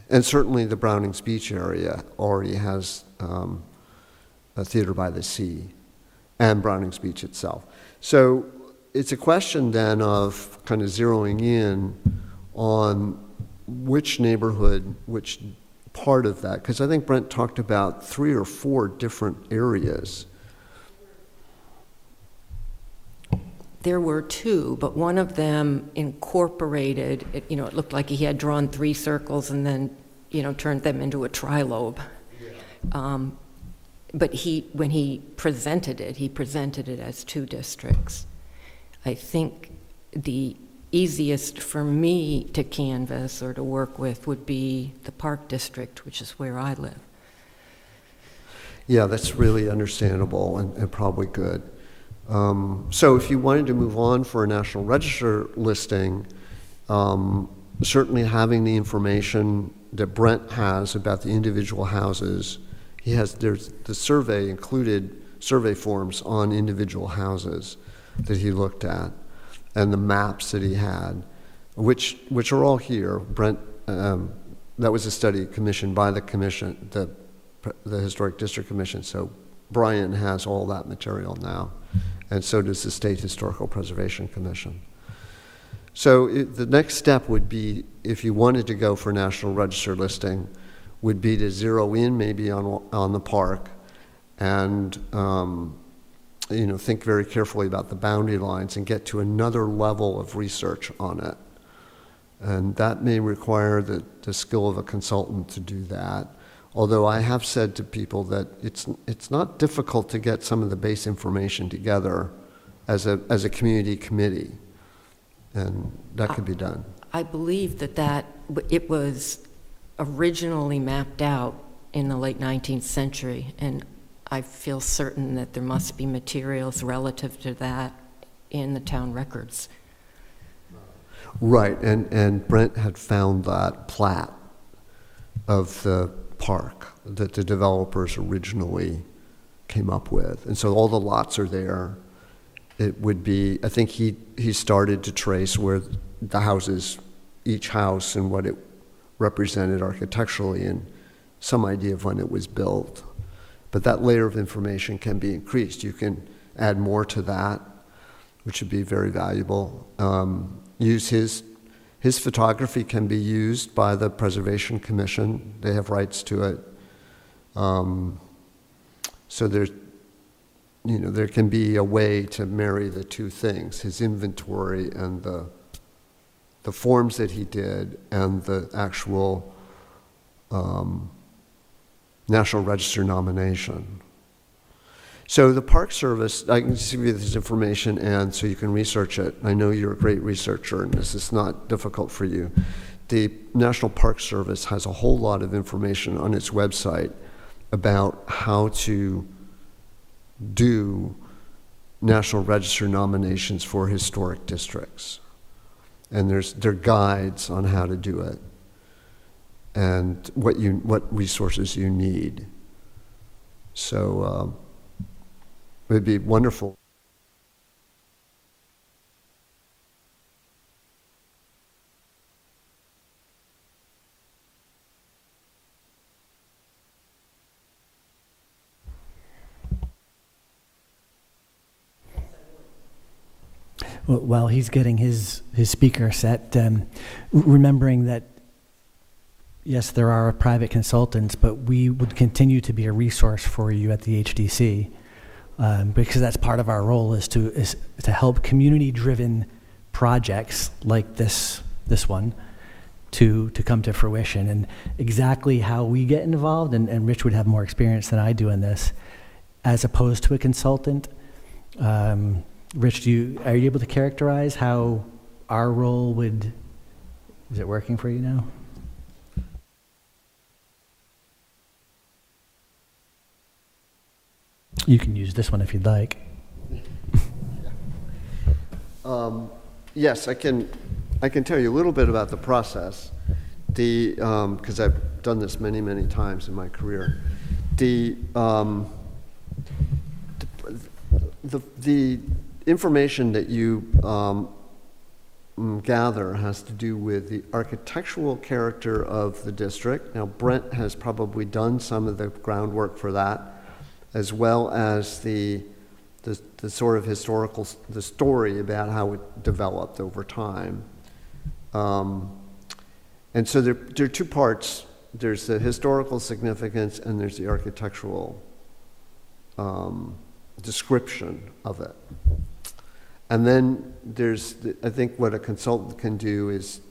S5: and certainly the Brownings Beach area already has a Theater by the Sea and Brownings Beach itself. So it's a question then of kind of zeroing in on which neighborhood, which part of that, because I think Brent talked about 3 or 4 different areas.
S7: There were 2, but one of them incorporated, it looked like he had drawn 3 circles and then, turned them into a trilobe. But when he presented it as 2 districts. I think the easiest for me to canvass or to work with would be the Park District, which is where I live.
S5: Yeah, that's really understandable and probably good. So if you wanted to move on for a National Register listing, certainly having the information that Brent has about the individual houses. There's the survey included survey forms on individual houses that he looked at, and the maps that he had, which are all here. Brent, that was a study commissioned by the commission, the Historic District Commission. So Brian has all that material now, and so does the State Historical Preservation Commission. So the next step would be, if you wanted to go for National Register listing, would be to zero in maybe on the park, and think very carefully about the boundary lines and get to another level of research on it. And that may require the skill of a consultant to do that. Although I have said to people that it's not difficult to get some of the base information together as a community committee, and that could be done.
S7: I believe that it was originally mapped out in the late 19th century, and I feel certain that there must be materials relative to that in the town records.
S5: Right, and Brent had found that plat of the park that the developers originally came up with. And so all the lots are there. It would be, I think he started to trace where the houses, each house and what it represented architecturally, and some idea of when it was built. But that layer of information can be increased. You can add more to that, which would be very valuable. Use his photography can be used by the Preservation Commission. They have rights to it. So there can be a way to marry the two things, his inventory and the forms that he did and the actual National Register nomination. So the Park Service, I can give you this information, and so you can research it. I know you're a great researcher, and this is not difficult for you. The National Park Service has a whole lot of information on its website about how to do National Register nominations for historic districts. And there are guides on how to do it and what resources you need. So it would be wonderful.
S2: While he's getting his speaker set, remembering that, yes, there are private consultants, but we would continue to be a resource for you at the HDC, because that's part of our role is to help community-driven projects like this one to come to fruition. And exactly how we get involved, and Rich would have more experience than I do in this, as opposed to a consultant. Rich, are you able to characterize how our role would, is it working for you now? You can use this one if you'd like.
S5: Yes, I can tell you a little bit about the process. Because I've done this many, many times in my career. The information that you gather has to do with the architectural character of the district. Now, Brent has probably done some of the groundwork for that, as well as the sort of historical, the story about how it developed over time. And so there are two parts. There's the historical significance and there's the architectural description of it. And then there's, I think what a consultant can do is,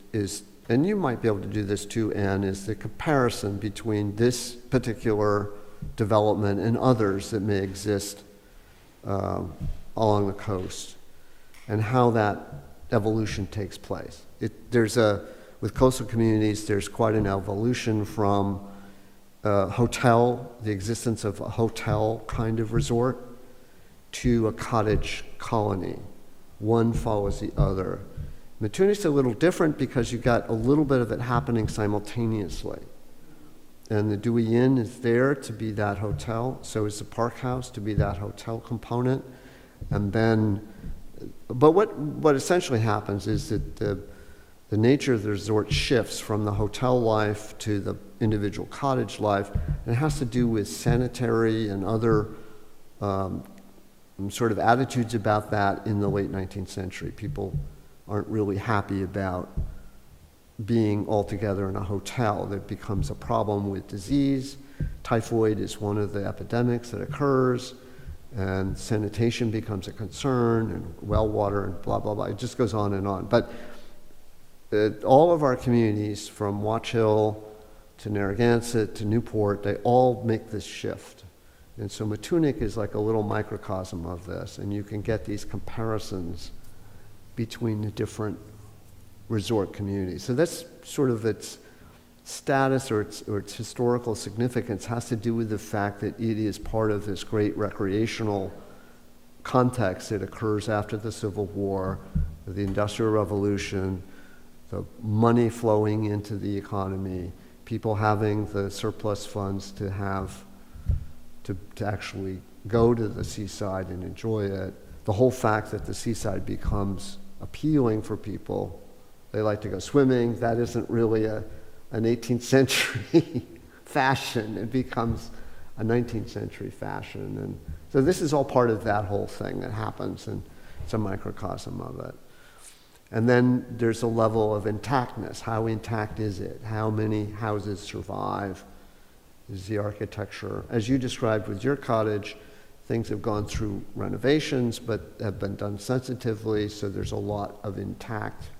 S5: and you might be able to do this too, Anne, is the comparison between this particular development and others that may exist along the coast, and how that evolution takes place. With coastal communities, there's quite an evolution from the existence of a hotel kind of resort, to a cottage colony. One follows the other. Matunuck's a little different because you've got a little bit of it happening simultaneously. And the Dewey Inn is there to be that hotel, so is the Park House to be that hotel component. And then, but what essentially happens is that the nature of the resort shifts from the hotel life to the individual cottage life, and it has to do with sanitary and other sort of attitudes about that in the late 19th century. People aren't really happy about being all together in a hotel. There becomes a problem with disease. Typhoid is one of the epidemics that occurs, and sanitation becomes a concern, and well water, and blah, blah, blah. It just goes on and on. But all of our communities, from Watch Hill to Narragansett to Newport, they all make this shift. And so Matunuck is like a little microcosm of this, and you can get these comparisons between the different resort communities. So that's sort of its status or its historical significance has to do with the fact that it is part of this great recreational context that occurs after the Civil War, the Industrial Revolution, the money flowing into the economy, people having the surplus funds to have to actually go to the seaside and enjoy it. The whole fact that the seaside becomes appealing for people. They like to go swimming. That isn't really an 18th century fashion. It becomes a 19th century fashion. And so this is all part of that whole thing that happens, and it's a microcosm of it. And then there's a level of intactness. How intact is it? How many houses survive? Is the architecture, as you described with your cottage, things have gone through renovations, but have been done sensitively, so there's a lot of intact.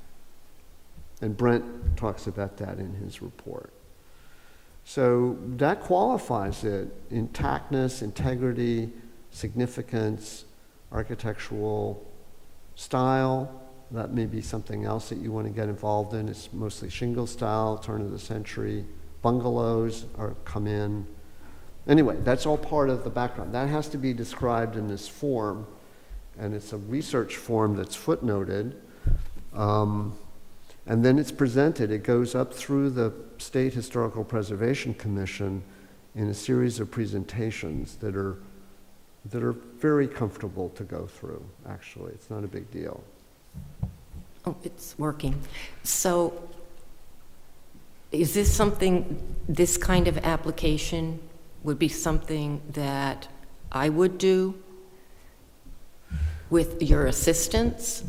S5: And Brent talks about that in his report. So that qualifies it: intactness, integrity, significance, architectural style. That may be something else that you want to get involved in. It's mostly shingle style, turn of the century. Bungalows come in. Anyway, that's all part of the background. That has to be described in this form, and it's a research form that's footnoted. And then it's presented. It goes up through the State Historical Preservation Commission in a series of presentations that are very comfortable to go through, actually. It's not a big deal.
S7: Oh, it's working. So is this something, this kind of application would be something that I would do with your assistance?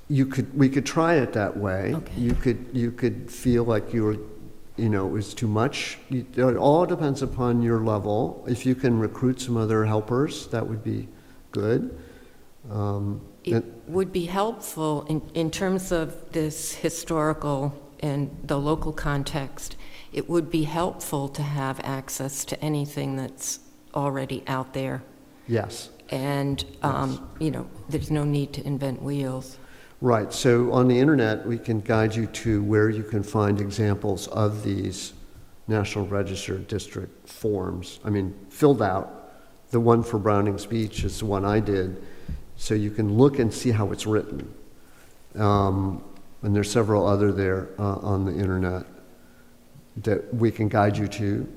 S5: We could try it that way.
S7: Okay.
S5: You could feel like it was too much. It all depends upon your level. If you can recruit some other helpers, that would be good.
S7: It would be helpful in terms of this historical and the local context. It would be helpful to have access to anything that's already out there.
S5: Yes.
S7: And, there's no need to invent wheels.
S5: Right. So on the internet, we can guide you to where you can find examples of these National Register District forms. Filled out. The one for Browning's Beach is the one I did. So you can look and see how it's written. And there's several other there on the internet that we can guide you to.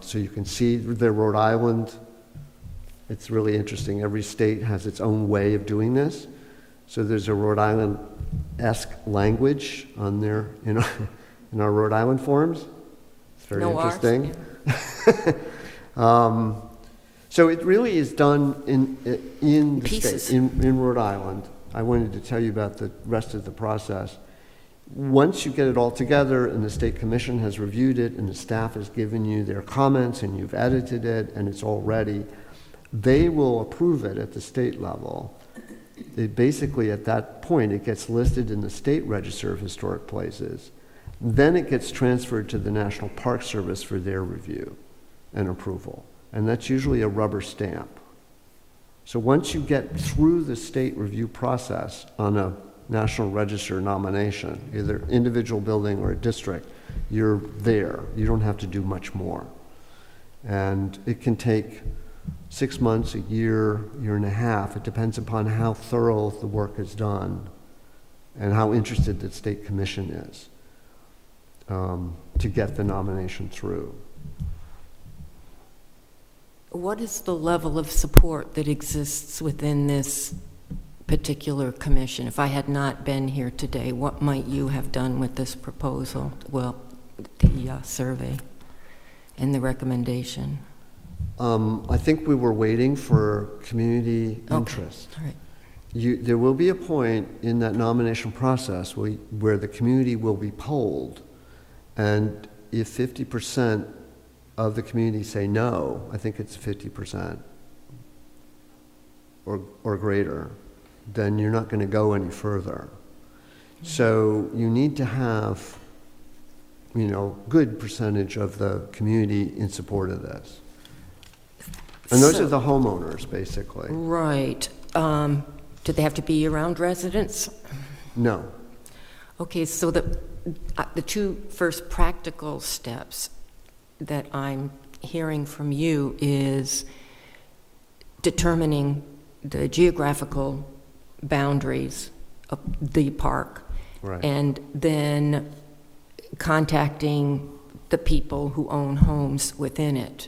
S5: So you can see the Rhode Island. It's really interesting. Every state has its own way of doing this. So there's a Rhode Island-esque language on there in our Rhode Island forms. It's very interesting. So it really is done in the
S7: Pieces.
S5: state, in Rhode Island. I wanted to tell you about the rest of the process. Once you get it all together and the State Commission has reviewed it and the staff has given you their comments and you've edited it and it's all ready, they will approve it at the state level. Basically, at that point, it gets listed in the State Register of Historic Places. Then it gets transferred to the National Park Service for their review and approval. And that's usually a rubber stamp. So once you get through the state review process on a National Register nomination, either individual building or a district, you're there. You don't have to do much more. And it can take 6 months, a year, year and a half. It depends upon how thorough the work is done and how interested the state commission is to get the nomination through.
S7: What is the level of support that exists within this particular commission? If I had not been here today, what might you have done with this proposal? Well, the survey and the recommendation.
S5: I think we were waiting for community interest.
S7: All right.
S5: There will be a point in that nomination process where the community will be polled, and if 50% of the community say no, I think it's 50% or greater, then you're not going to go any further. So you need to have, good percentage of the community in support of this. And those are the homeowners, basically.
S7: Right. Do they have to be around residents?
S5: No.
S7: Okay, so the two first practical steps that I'm hearing from you is determining the geographical boundaries of the park.
S5: Right.
S7: And then contacting the people who own homes within it.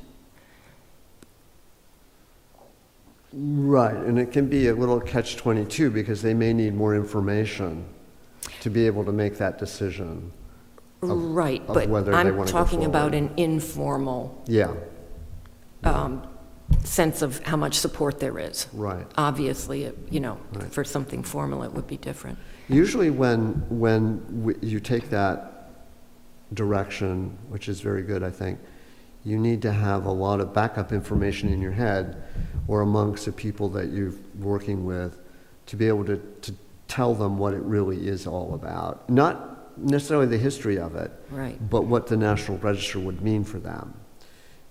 S5: Right, and it can be a little catch-22 because they may need more information to be able to make that decision.
S7: Right,
S5: of
S7: but
S5: whether they
S7: I'm
S5: wanna go
S7: talking about
S5: forward.
S7: an informal
S5: Yeah,
S7: sense of how much support there is.
S5: right.
S7: Obviously,
S5: Right.
S7: for something formal, it would be different.
S5: Usually when you take that direction, which is very good, I think, you need to have a lot of backup information in your head or amongst the people that you're working with to be able to tell them what it really is all about. Not necessarily the history of it,
S7: Right.
S5: but what the National Register would mean for them.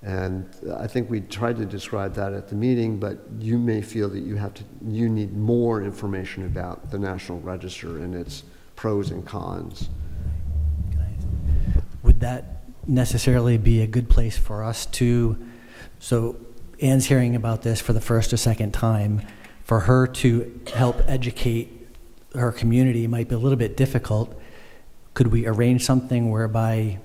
S5: And I think we tried to describe that at the meeting, but you may feel that you need more information about the National Register and its pros and cons.
S2: Would that necessarily be a good place for us to, so Anne's hearing about this for the first or second time, for her to help educate her community might be a little bit difficult. Could we arrange something whereby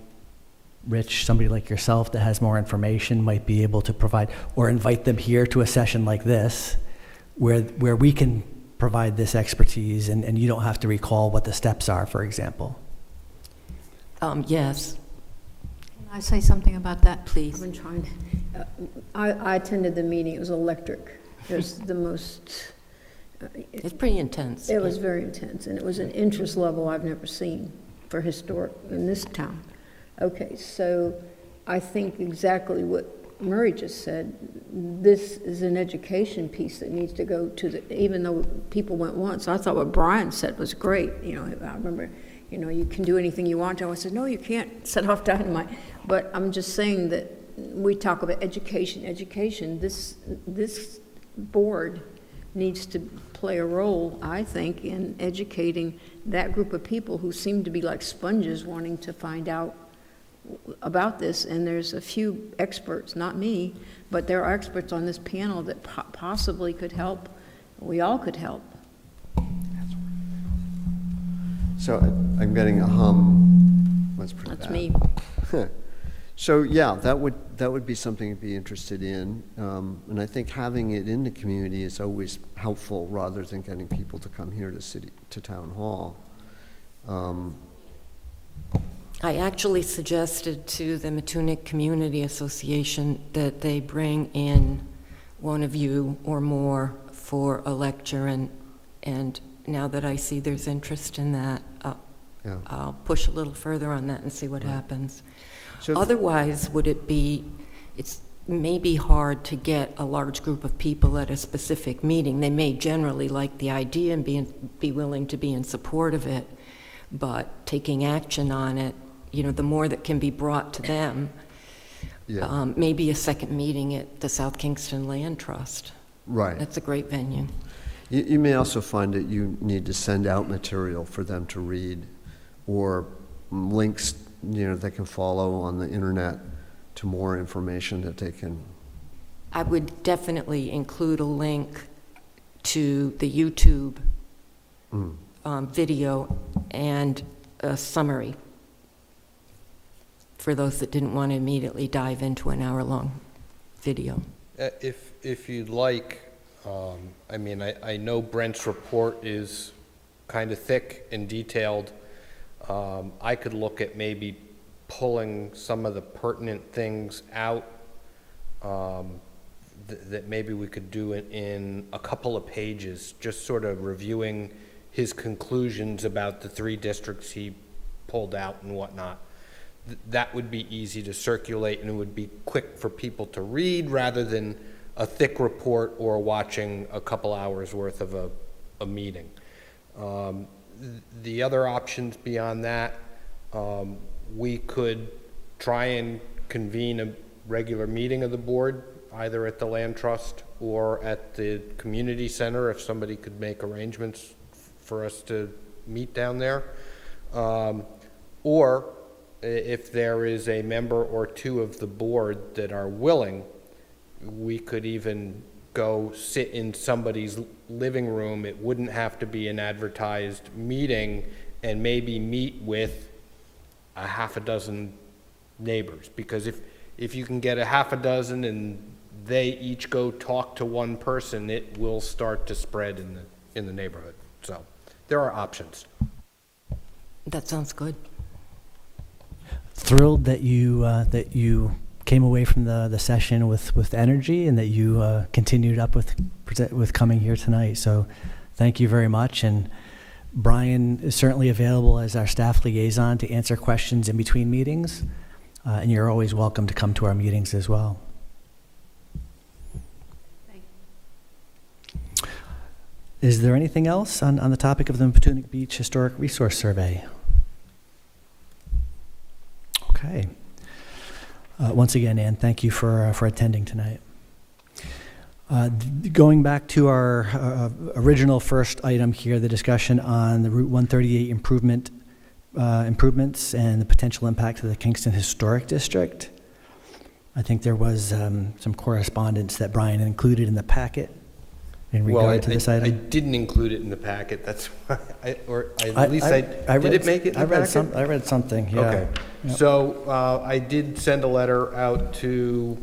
S2: Rich, somebody like yourself that has more information, might be able to provide, or invite them here to a session like this, where we can provide this expertise and you don't have to recall what the steps are, for example?
S7: Yes,
S4: Can I say something about that?
S7: Please.
S4: I've been trying, I attended the meeting, it was electric. It was the most,
S7: it's pretty intense.
S4: it was very intense, and it was an interest level I've never seen for historic in this town. Okay, so I think exactly what Murray just said, this is an education piece that needs to go to even though people went once, I thought what Brian said was great. I remember, you can do anything you want to. I said, no, you can't set off dynamite. But I'm just saying that we talk about education. This board needs to play a role, I think, in educating that group of people who seem to be like sponges wanting to find out about this. And there's a few experts, not me, but there are experts on this panel that possibly could help. We all could help.
S5: So I'm getting a hum. That's pretty bad.
S4: That's me.
S5: So yeah, that would be something to be interested in, and I think having it in the community is always helpful rather than getting people to come here to town hall.
S7: I actually suggested to the Matunic Community Association that they bring in one of you or more for a lecture, and now that I see there's interest in that,
S5: Yeah.
S7: I'll push a little further on that and see what happens.
S5: So
S7: Otherwise, it's maybe hard to get a large group of people at a specific meeting. They may generally like the idea and be willing to be in support of it, but taking action on it, the more that can be brought to them,
S5: yeah,
S7: maybe a second meeting at the South Kingston Land Trust.
S5: right.
S7: That's a great venue.
S5: You may also find that you need to send out material for them to read, or links, they can follow on the internet to more information that they can.
S7: I would definitely include a link to the YouTube video and a summary for those that didn't want to immediately dive into an hour-long video.
S1: If you'd like, I mean, I know Brent's report is kind of thick and detailed. I could look at maybe pulling some of the pertinent things out, that maybe we could do it in a couple of pages, just sort of reviewing his conclusions about the 3 districts he pulled out and whatnot. That would be easy to circulate, and it would be quick for people to read rather than a thick report or watching a couple hours worth of a meeting. The other options beyond that, we could try and convene a regular meeting of the board, either at the Land Trust or at the community center, if somebody could make arrangements for us to meet down there. Or if there is a member or 2 of the board that are willing, we could even go sit in somebody's living room. It wouldn't have to be an advertised meeting, and maybe meet with a half a dozen neighbors. Because if you can get a half a dozen and they each go talk to one person, it will start to spread in the neighborhood. So there are options.
S7: That sounds good.
S2: Thrilled that you came away from the session with energy, and that you continued up with coming here tonight. So thank you very much. And Brian is certainly available as our staff liaison to answer questions in between meetings. And you're always welcome to come to our meetings as well. Is there anything else on the topic of the Patuxent Beach Historic Resource Survey? Okay. Once again, Ann, thank you for attending tonight. Going back to our original first item here, the discussion on the Route 138 improvements and the potential impact to the Kingston Historic District. I think there was some correspondence that Brian included in the packet in regard to this item.
S1: I didn't include it in the packet. That's why, did it make it in the packet?
S2: I read something, yeah.
S1: Okay.
S2: Yep.
S1: So I did send a letter out to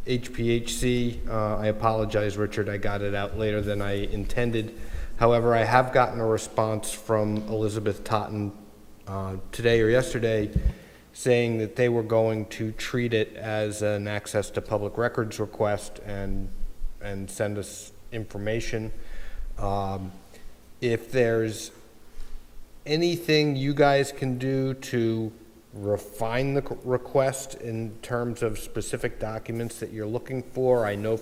S1: HPHC. I apologize, Richard, I got it out later than I intended. However, I have gotten a response from Elizabeth Totten today or yesterday saying that they were going to treat it as an access to public records request and send us information. If there's anything you guys can do to refine the request in terms of specific documents that you're looking for, I know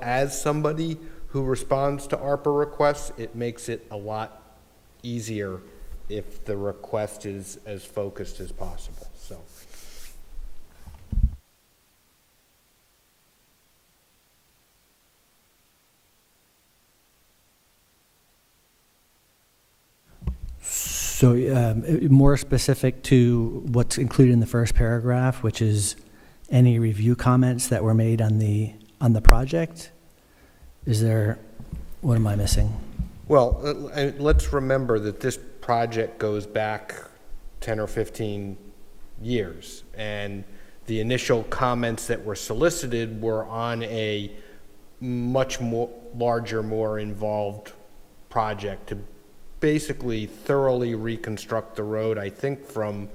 S1: as somebody who responds to ARPA requests, it makes it a lot easier if the request is as focused as possible, so.
S2: So more specific to what's included in the first paragraph, which is any review comments that were made on the project? Is there, what am I missing?
S1: Well, let's remember that this project goes back 10 or 15 years, and the initial comments that were solicited were on a much more larger, more involved project to basically thoroughly reconstruct the road, I think from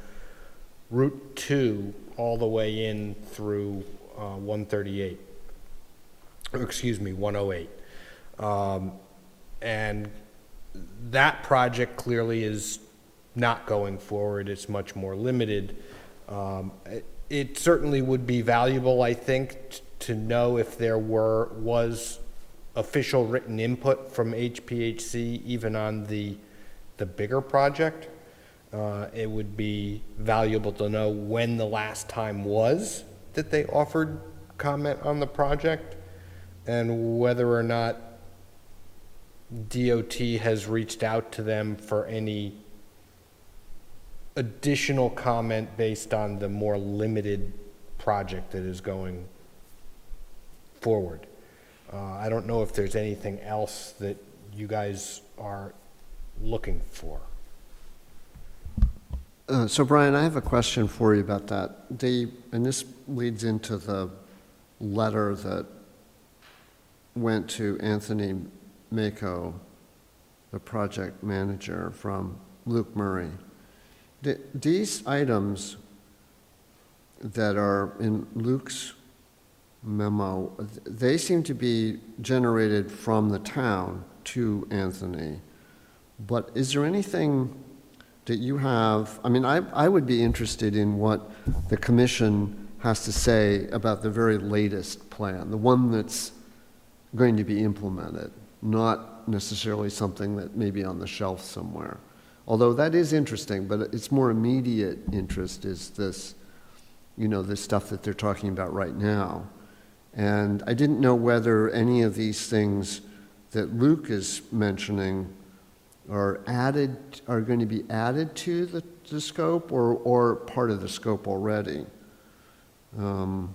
S1: Route 2 all the way in through 138, or excuse me, 108. And that project clearly is not going forward. It's much more limited. It certainly would be valuable, I think, to know if there was official written input from HPHC even on the bigger project. It would be valuable to know when the last time was that they offered comment on the project, and whether or not DOT has reached out to them for any additional comment based on the more limited project that is going forward. I don't know if there's anything else that you guys are looking for.
S5: So Brian, I have a question for you about that. And this leads into the letter that went to Anthony Mako, the project manager, from Luke Murray. These items that are in Luke's memo, they seem to be generated from the town to Anthony. But is there anything that you have, I mean, I would be interested in what the commission has to say about the very latest plan, the one that's going to be implemented, not necessarily something that may be on the shelf somewhere. Although that is interesting, but its more immediate interest is this, this stuff that they're talking about right now. And I didn't know whether any of these things that Luke is mentioning are going to be added to the scope or part of the scope already. And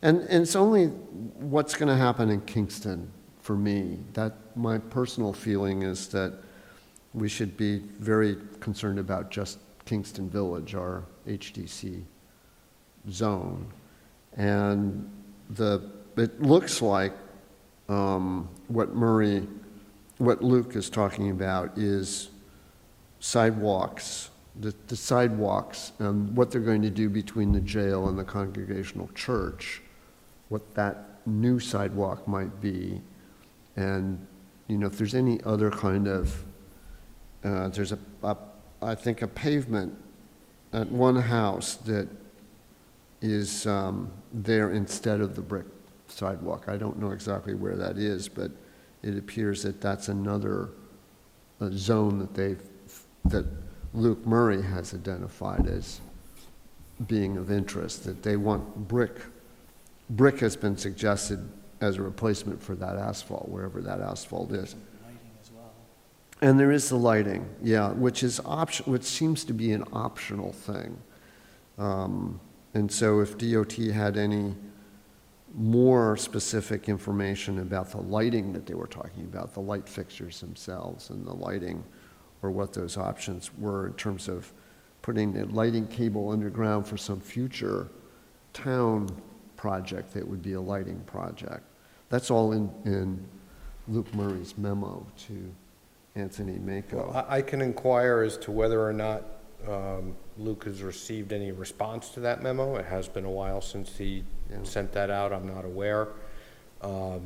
S5: it's only what's going to happen in Kingston for me. That my personal feeling is that we should be very concerned about just Kingston Village, our HDC zone. And it looks like what Luke is talking about is sidewalks, the sidewalks, and what they're going to do between the jail and the Congregational Church, what that new sidewalk might be. And, if there's any other kind of, there's I think a pavement at one house that is there instead of the brick sidewalk. I don't know exactly where that is, but it appears that that's another zone that Luke Murray has identified as being of interest, that they want brick. Brick has been suggested as a replacement for that asphalt, wherever that asphalt is. And there is the lighting, yeah, which seems to be an optional thing. And so if DOT had any more specific information about the lighting that they were talking about, the light fixtures themselves and the lighting, or what those options were in terms of putting the lighting cable underground for some future town project that would be a lighting project. That's all in Luke Murray's memo to Anthony Mako.
S1: Well, I can inquire as to whether or not Luke has received any response to that memo. It has been a while since he sent that out. I'm not aware.
S5: Yeah,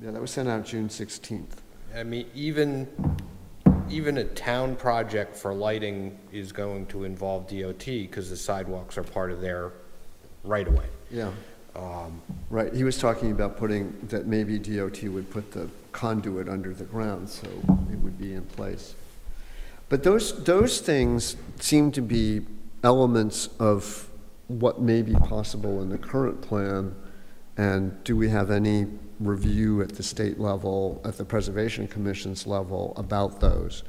S5: that was sent out June 16th.
S1: I mean, even a town project for lighting is going to involve DOT because the sidewalks are part of their right-of-way.
S5: Yeah. Right, he was talking about that maybe DOT would put the conduit under the ground so it would be in place. But those things seem to be elements of what may be possible in the current plan. And do we have any review at the state level, at the Preservation Commission's level about those?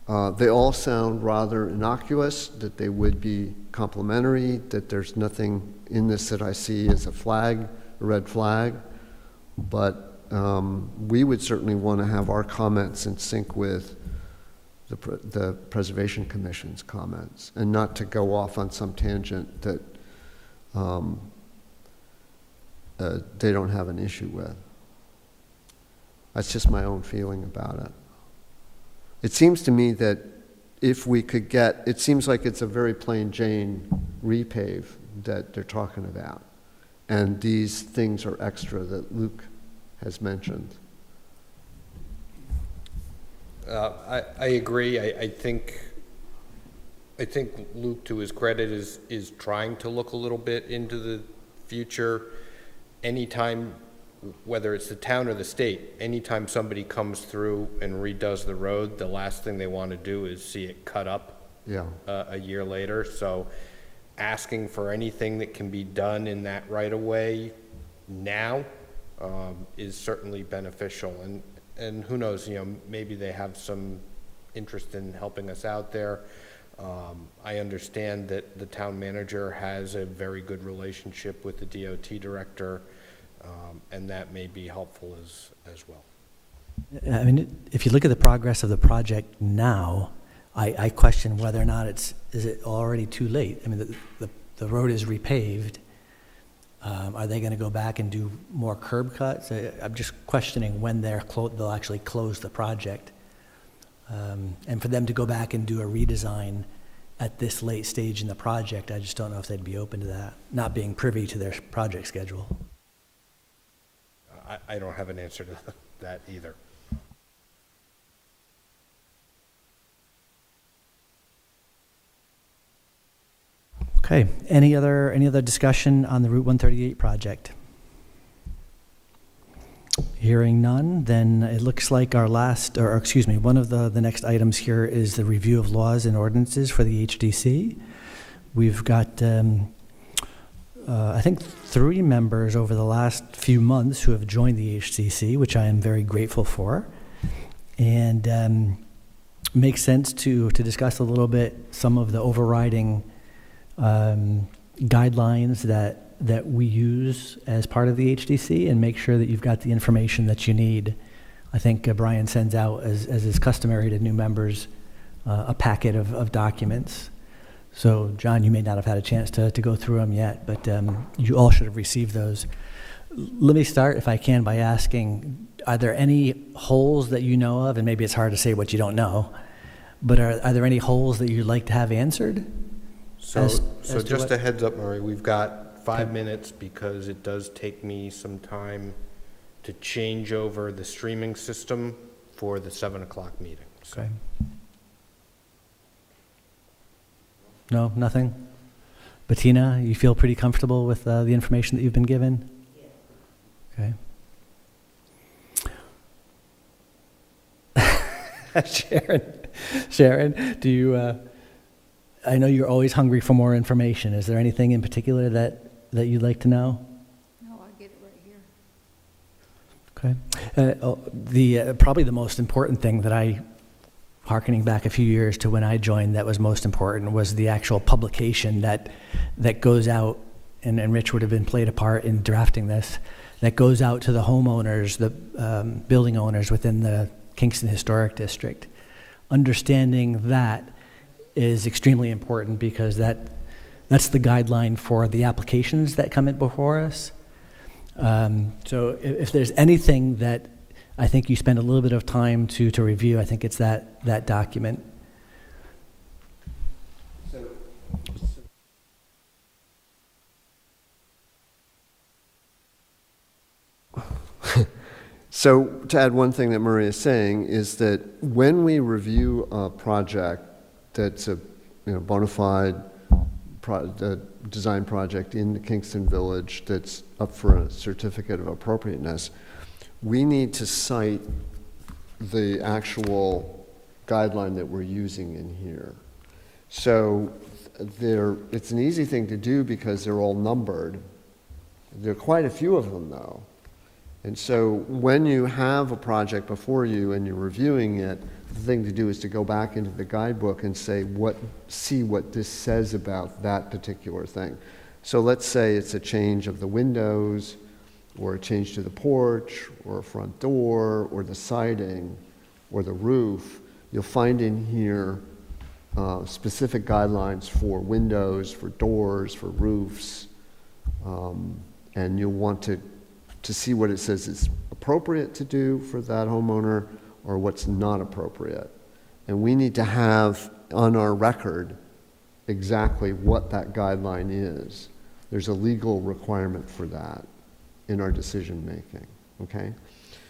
S5: They all sound rather innocuous, that they would be complementary, that there's nothing in this that I see as a red flag. But we would certainly want to have our comments in sync with the Preservation Commission's comments, and not to go off on some tangent that they don't have an issue with. That's just my own feeling about it. It seems to me that if we could it seems like it's a very plain Jane repave that they're talking about. And these things are extra that Luke has mentioned.
S1: I agree. I think Luke, to his credit, is trying to look a little bit into the future. Anytime, whether it's the town or the state, anytime somebody comes through and redoes the road, the last thing they want to do is see it cut up a year later. So asking for anything that can be done in that right-of-way now is certainly beneficial. And who knows, maybe they have some interest in helping us out there. I understand that the town manager has a very good relationship with the DOT director, and that may be helpful as well.
S2: I mean, if you look at the progress of the project now, I question whether or not is it already too late? I mean, the road is repaved. Are they gonna go back and do more curb cuts? I'm just questioning when they'll actually close the project. And for them to go back and do a redesign at this late stage in the project, I just don't know if they'd be open to that, not being privy to their project schedule.
S1: I don't have an answer to that either.
S2: Okay, any other discussion on the Route 138 project? Hearing none, then it looks like our one of the next items here is the review of laws and ordinances for the HDC. We've got, I think, 3 members over the last few months who have joined the HDC, which I am very grateful for. And makes sense to discuss a little bit some of the overriding guidelines that we use as part of the HDC and make sure that you've got the information that you need. I think Brian sends out, as is customary to new members, a packet of documents. So, John, you may not have had a chance to go through them yet, but you all should have received those. Let me start, if I can, by asking, are there any holes that you know of, and maybe it's hard to say what you don't know, but are there any holes that you'd like to have answered?
S1: So
S2: As to
S1: just
S2: what-
S1: a heads up, Murray, we've got 5 minutes because it does take me some time to change over the streaming system for the 7 o'clock meeting. So
S2: Okay. No, nothing? Bettina, you feel pretty comfortable with the information that you've been given? Okay. Sharon, do you, I know you're always hungry for more information. Is there anything in particular that you'd like to know?
S4: No, I get it right here.
S2: Okay. Probably the most important thing that hearkening back a few years to when I joined, that was most important was the actual publication that goes out, and Rich would have been played a part in drafting this, that goes out to the homeowners, the building owners within the Kingston Historic District. Understanding that is extremely important because that's the guideline for the applications that come in before us. So if there's anything that I think you spend a little bit of time to review, I think it's that document.
S5: So to add one thing that Murray is saying is that when we review a project that's a bona fide design project in the Kingston Village that's up for a certificate of appropriateness, we need to cite the actual guideline that we're using in here. So it's an easy thing to do because they're all numbered. There are quite a few of them, though. And so when you have a project before you and you're reviewing it, the thing to do is to go back into the guidebook and see what this says about that particular thing. So let's say it's a change of the windows, or a change to the porch, or a front door, or the siding, or the roof. You'll find in here specific guidelines for windows, for doors, for roofs, and you'll want to see what it says is appropriate to do for that homeowner or what's not appropriate. And we need to have on our record exactly what that guideline is. There's a legal requirement for that in our decision making, okay?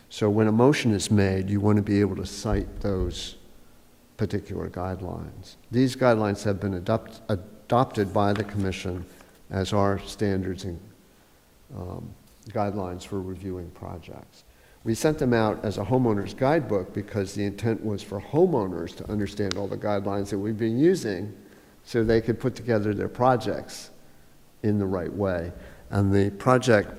S5: So when a motion is made, you want to be able to cite those particular guidelines. These guidelines have been adopted by the commission as our standards and guidelines for reviewing projects. We sent them out as a homeowner's guidebook because the intent was for homeowners to understand all the guidelines that we've been using so they could put together their projects in the right way. And the project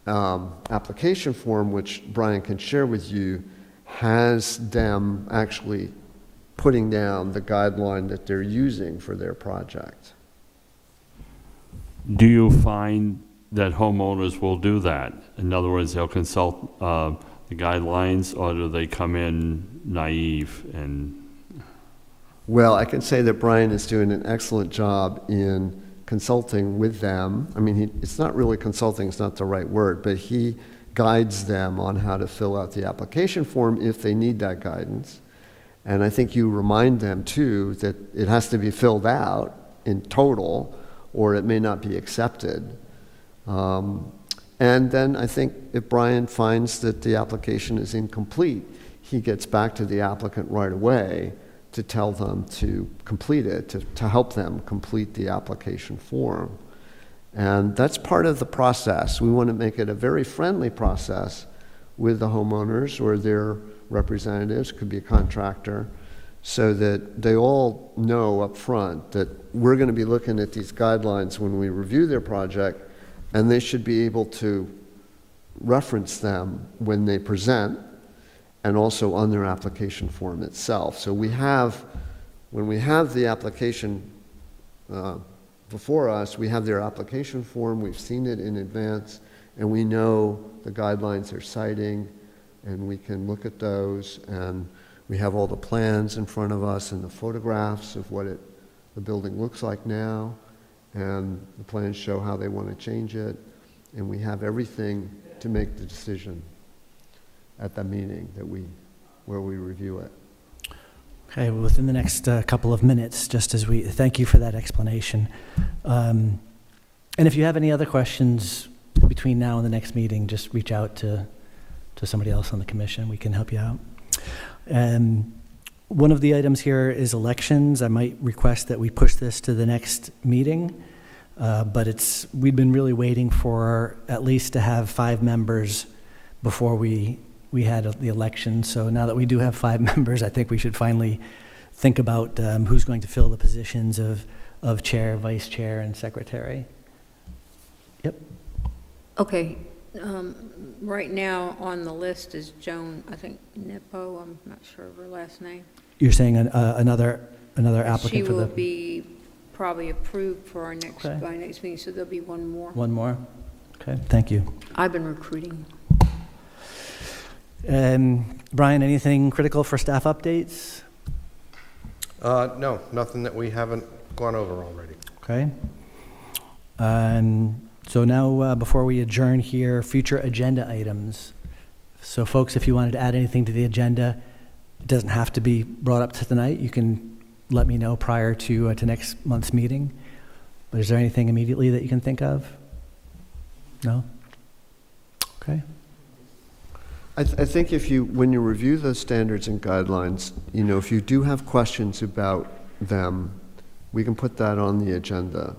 S5: application form, which Brian can share with you, has them actually putting down the guideline that they're using for their project.
S3: Do you find that homeowners will do that? In other words, they'll consult the guidelines, or do they come in naive and,
S5: Well, I can say that Brian is doing an excellent job in consulting with them. I mean, it's not really consulting, it's not the right word, but he guides them on how to fill out the application form if they need that guidance. And I think you remind them too that it has to be filled out in total or it may not be accepted. And then I think if Brian finds that the application is incomplete, he gets back to the applicant right away to tell them to complete it, to help them complete the application form. And that's part of the process. We want to make it a very friendly process with the homeowners or their representatives, could be a contractor, so that they all know up front that we're going to be looking at these guidelines when we review their project, and they should be able to reference them when they present and also on their application form itself. So when we have the application before us, we have their application form, we've seen it in advance, and we know the guidelines they're citing, and we can look at those, and we have all the plans in front of us and the photographs of what the building looks like now, and the plans show how they want to change it, and we have everything to make the decision at the meeting where we review it.
S2: Okay, well, within the next couple of minutes, just as we thank you for that explanation. And if you have any other questions between now and the next meeting, just reach out to somebody else on the commission. We can help you out. One of the items here is elections. I might request that we push this to the next meeting, but we've been really waiting for at least to have 5 members before we had the election. So now that we do have 5 members, I think we should finally think about who's going to fill the positions of chair, vice chair, and secretary. Yep.
S4: Okay, right now on the list is Joan, I think Nepo, I'm not sure of her last name.
S2: You're saying another applicant for the...
S4: She will be probably approved for our
S2: Okay.
S4: by next meeting, so there'll be one more.
S2: One more? Okay, thank you.
S4: I've been recruiting.
S2: Brian, anything critical for staff updates?
S1: No, nothing that we haven't gone over already.
S2: Okay. So now, before we adjourn here, future agenda items. So folks, if you wanted to add anything to the agenda, it doesn't have to be brought up to tonight. You can let me know prior to next month's meeting. But is there anything immediately that you can think of? No? Okay.
S5: I think when you review the standards and guidelines, if you do have questions about them, we can put that on the agenda.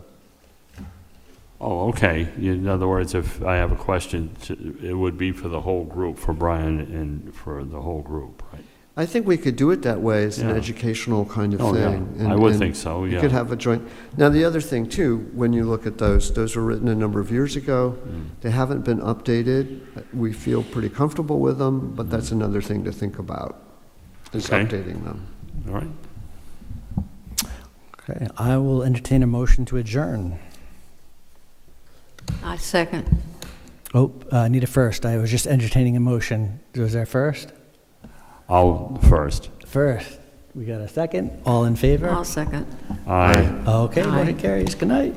S3: oh, okay. In other words, if I have a question, it would be for the whole group, for Brian and for the whole group, right?
S5: I think we could do it that way as an
S3: Yeah.
S5: educational kind of
S3: Oh, yeah.
S5: thing.
S3: I would think so,
S5: You
S3: yeah.
S5: could have a joint. Now, the other thing too, when you look at those were written a number of years ago. They haven't been updated. We feel pretty comfortable with them, but that's another thing to think about, is
S3: Okay.
S5: updating them.
S3: All right.
S2: Okay, I will entertain a motion to adjourn.
S4: I second.
S2: Oh, I need a first. I was just entertaining a motion. Was there first?
S3: I'll first.
S2: First. We got a second. All in favor?
S4: I'll second.
S3: Aye.
S2: Okay,
S4: Aye.
S2: motion carries. Good night.